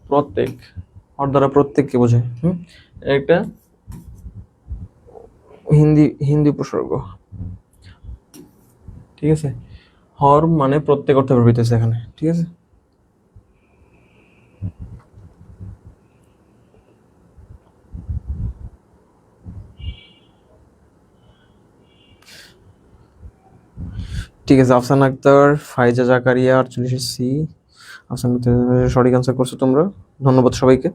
প্রত্যেক, হর দ্বারা প্রত্যেককে বোঝায়। একটা হিন্দি উপসর্গ, ঠিক আছে? হর মানে প্রত্যেক অর্থে ব্যবহৃত হয়েছে এখানে, ঠিক আছে? ঠিক আছে, আফসান আক্তার, ফাইজা জাকারিয়া 48 সি। আফসান আক্তার সঠিক আনসার করছো তোমরা, ধন্যবাদ সবাইকে।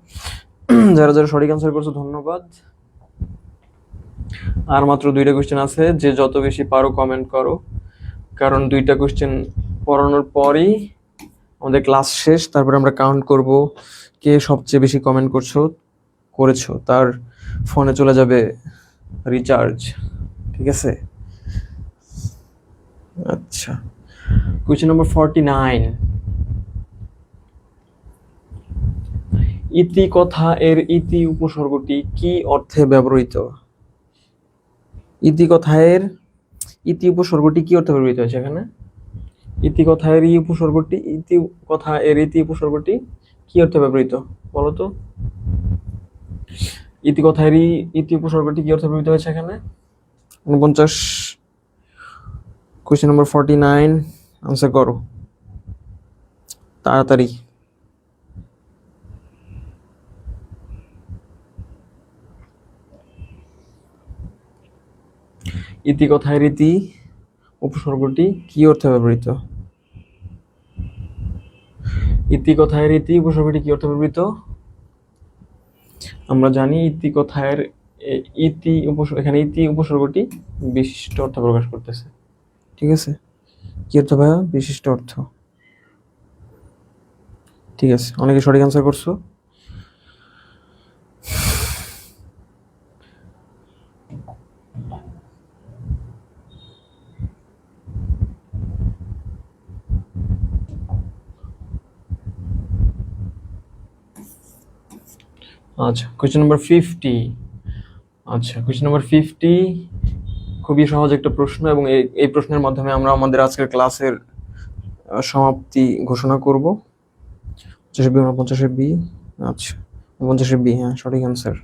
যারা যারা সঠিক আনসার করছো ধন্যবাদ। আর মাত্র 2টা কোশ্চেন আছে, যে যত বেশি পারো কমেন্ট করো, কারণ 2টা কোশ্চেন পড়ানোর পরই আমাদের ক্লাস শেষ। তারপরে আমরা কাউন্ট করব কে সবচেয়ে বেশি কমেন্ট করেছো, তার ফোনে চলে যাবে রিচার্জ, ঠিক আছে? আচ্ছা, কোশ্চেন নম্বর 49। ইতি কথা এর ইতি উপসর্গটি কি অর্থে ব্যবহৃত? ইতি কথা এর ইতি উপসর্গটি কি অর্থে ব্যবহৃত হয়েছে এখানে? ইতি কথা এর ইতি উপসর্গটি কি অর্থে ব্যবহৃত বলো তো? ইতি কথা এর ইতি উপসর্গটি কি অর্থে ব্যবহৃত হয়েছে এখানে? 49, কোয়েশ্চেন নম্বর 49 আনসার করো তাড়াতাড়ি। ইতি কথায় রীতি উপসর্গটি কি অর্থে ব্যবহৃত? ইতি কথায় রীতি উপসর্গটি কি অর্থে ব্যবহৃত? আমরা জানি ইতি কথায়ের এখানে ইতি উপসর্গটি বিশিষ্ট অর্থ প্রকাশ করতেছে। ঠিক আছে, কি অর্থ ভাইয়া? বিশিষ্ট অর্থ। ঠিক আছে, অনেকে সঠিক অ্যান্সার করছো। আচ্ছা, কোয়েশ্চেন নাম্বার 50। আচ্ছা, কোয়েশ্চেন নাম্বার 50 খুবই সহজ একটা প্রশ্ন, এবং এই প্রশ্নের মাধ্যমে আমরা আমাদের আজকের ক্লাসের সমাপ্তি ঘোষণা করব। 50 বি, 50 বি। আচ্ছা, 50 বি, হ্যাঁ সঠিক অ্যান্সার।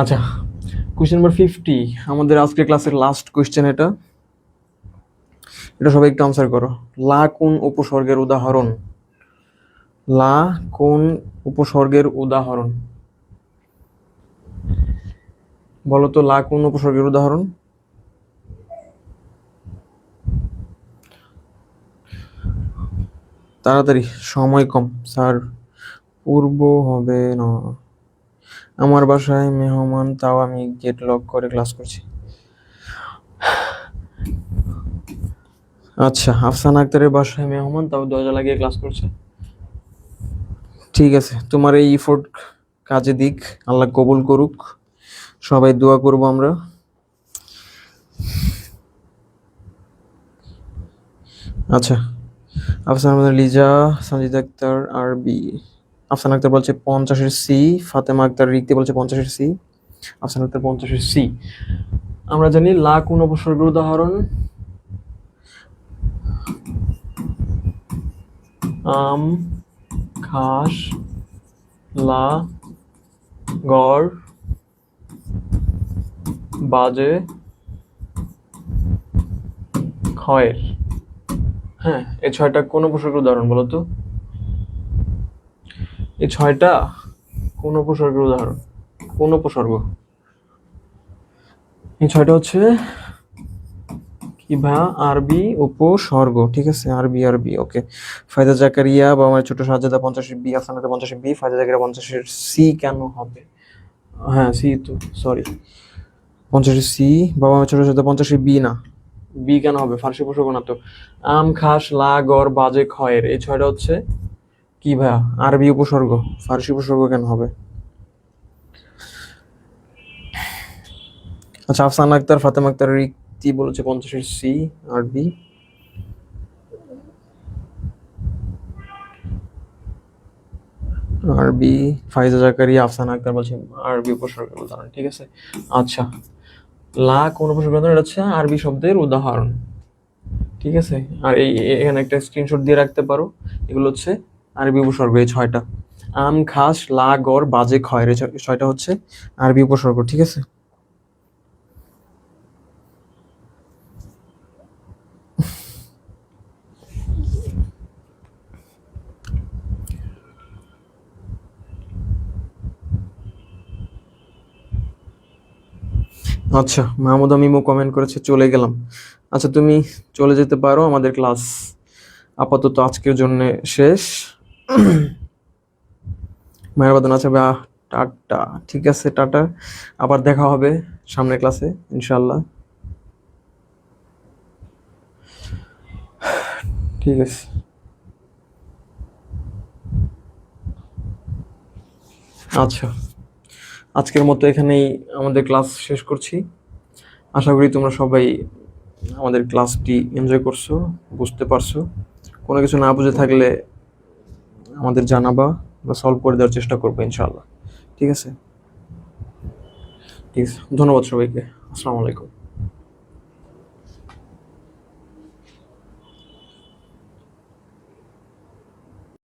আচ্ছা, কোয়েশ্চেন নাম্বার 50 আমাদের আজকের ক্লাসের লাস্ট কোয়েশ্চেন। এটা সবাই একটু আনসার করো। লা কোন উপসর্গের উদাহরণ? লা কোন উপসর্গের উদাহরণ? বলো তো, লা কোন উপসর্গের উদাহরণ? তাড়াতাড়ি, সময় কম স্যার। পূর্ব হবে না। আমার বাসায় মেহমান, তাও আমি গেট লক করে ক্লাস করছি। আচ্ছা, আফসানা আক্তারের বাসায় মেহমান, তাও দরজা লাগিয়ে ক্লাস করছে। ঠিক আছে, তোমার এই ইফোর্ট কাজে দিক, আল্লাহ কবুল করুক। সবাই দোয়া করব আমরা। আচ্ছা, আফসানা লিজা, সঞ্জিদা আক্তার আরবি। আফসানা আক্তার বলছে 50-এর সি, ফাতেমা আক্তার রিক্তি বলছে 50-এর সি, আফসানা আক্তার 50-এর সি। আমরা জানি লা কোন উপসর্গের উদাহরণ? আম, খাস, লা, গড়, বাজে, খয়ের। হ্যাঁ, এই 6টা কোন উপসর্গের উদাহরণ বলো তো? এই 6টা কোন উপসর্গের উদাহরণ? কোন উপসর্গ? এই 6টা হচ্ছে কি ভাইয়া? আরবি উপসর্গ। ঠিক আছে, আরবি। ওকে। ফায়দা জাকারিয়া, বাবা মায়ের ছোট সাজ্জাদা 50-এর বি, আফসানাতে 50-এর বি, ফায়দা জাকারিয়া 50-এর সি কেন হবে? হ্যাঁ সি তো, সরি, 50-এর সি। বাবা মায়ের ছোট সাজ্জাদা 50-এর বি না, বি কেন হবে? ফার্সি উপসর্গ না তো। আম, খাস, লা, গড়, বাজে, খয়ের, এই 6টা হচ্ছে কি ভাইয়া? আরবি উপসর্গ। ফার্সি উপসর্গ কেন হবে? আচ্ছা, আফসানা আক্তার, ফাতেমা আক্তার রিক্তি বলেছে 50-এর সি, আরবি। আরবি। ফাইজা জাকারিয়া, আফসানা আক্তার বলছে আরবি উপসর্গের উদাহরণ। ঠিক আছে। আচ্ছা, লা কোন উপসর্গের উদাহরণ? এটা হচ্ছে আরবি শব্দের উদাহরণ। ঠিক আছে, আর এখানে একটা স্ক্রিনশট দিয়ে রাখতে পারো। এগুলো হচ্ছে আরবি উপসর্গ, এই 6টা। আম, খাস, লা, গড়, বাজে, খয়ের, এই 6টা হচ্ছে আরবি উপসর্গ। ঠিক আছে। আচ্ছা, মাহমুদ আমিমও কমেন্ট করেছে চলে গেলাম। আচ্ছা, তুমি চলে যেতে পারো, আমাদের ক্লাস আপাতত আজকের জন্য শেষ। মেহরবান আছে ভাই, টাটা। ঠিক আছে, টাটা, আবার দেখা হবে সামনের ক্লাসে ইনশাল্লাহ। ঠিক আছে। আচ্ছা, আজকের মতো এখানেই আমাদের ক্লাস শেষ করছি। আশা করি তোমরা সবাই আমাদের ক্লাসটি এনজয় করছো, বুঝতে পারছো। কোনো কিছু না বুঝে থাকলে আমাদের জানাবা, বা সলভ করে দেওয়ার চেষ্টা করবো ইনশাল্লাহ। ঠিক আছে, ঠিক আছে, ধন্যবাদ সবাইকে। আসসালামু আলাইকুম।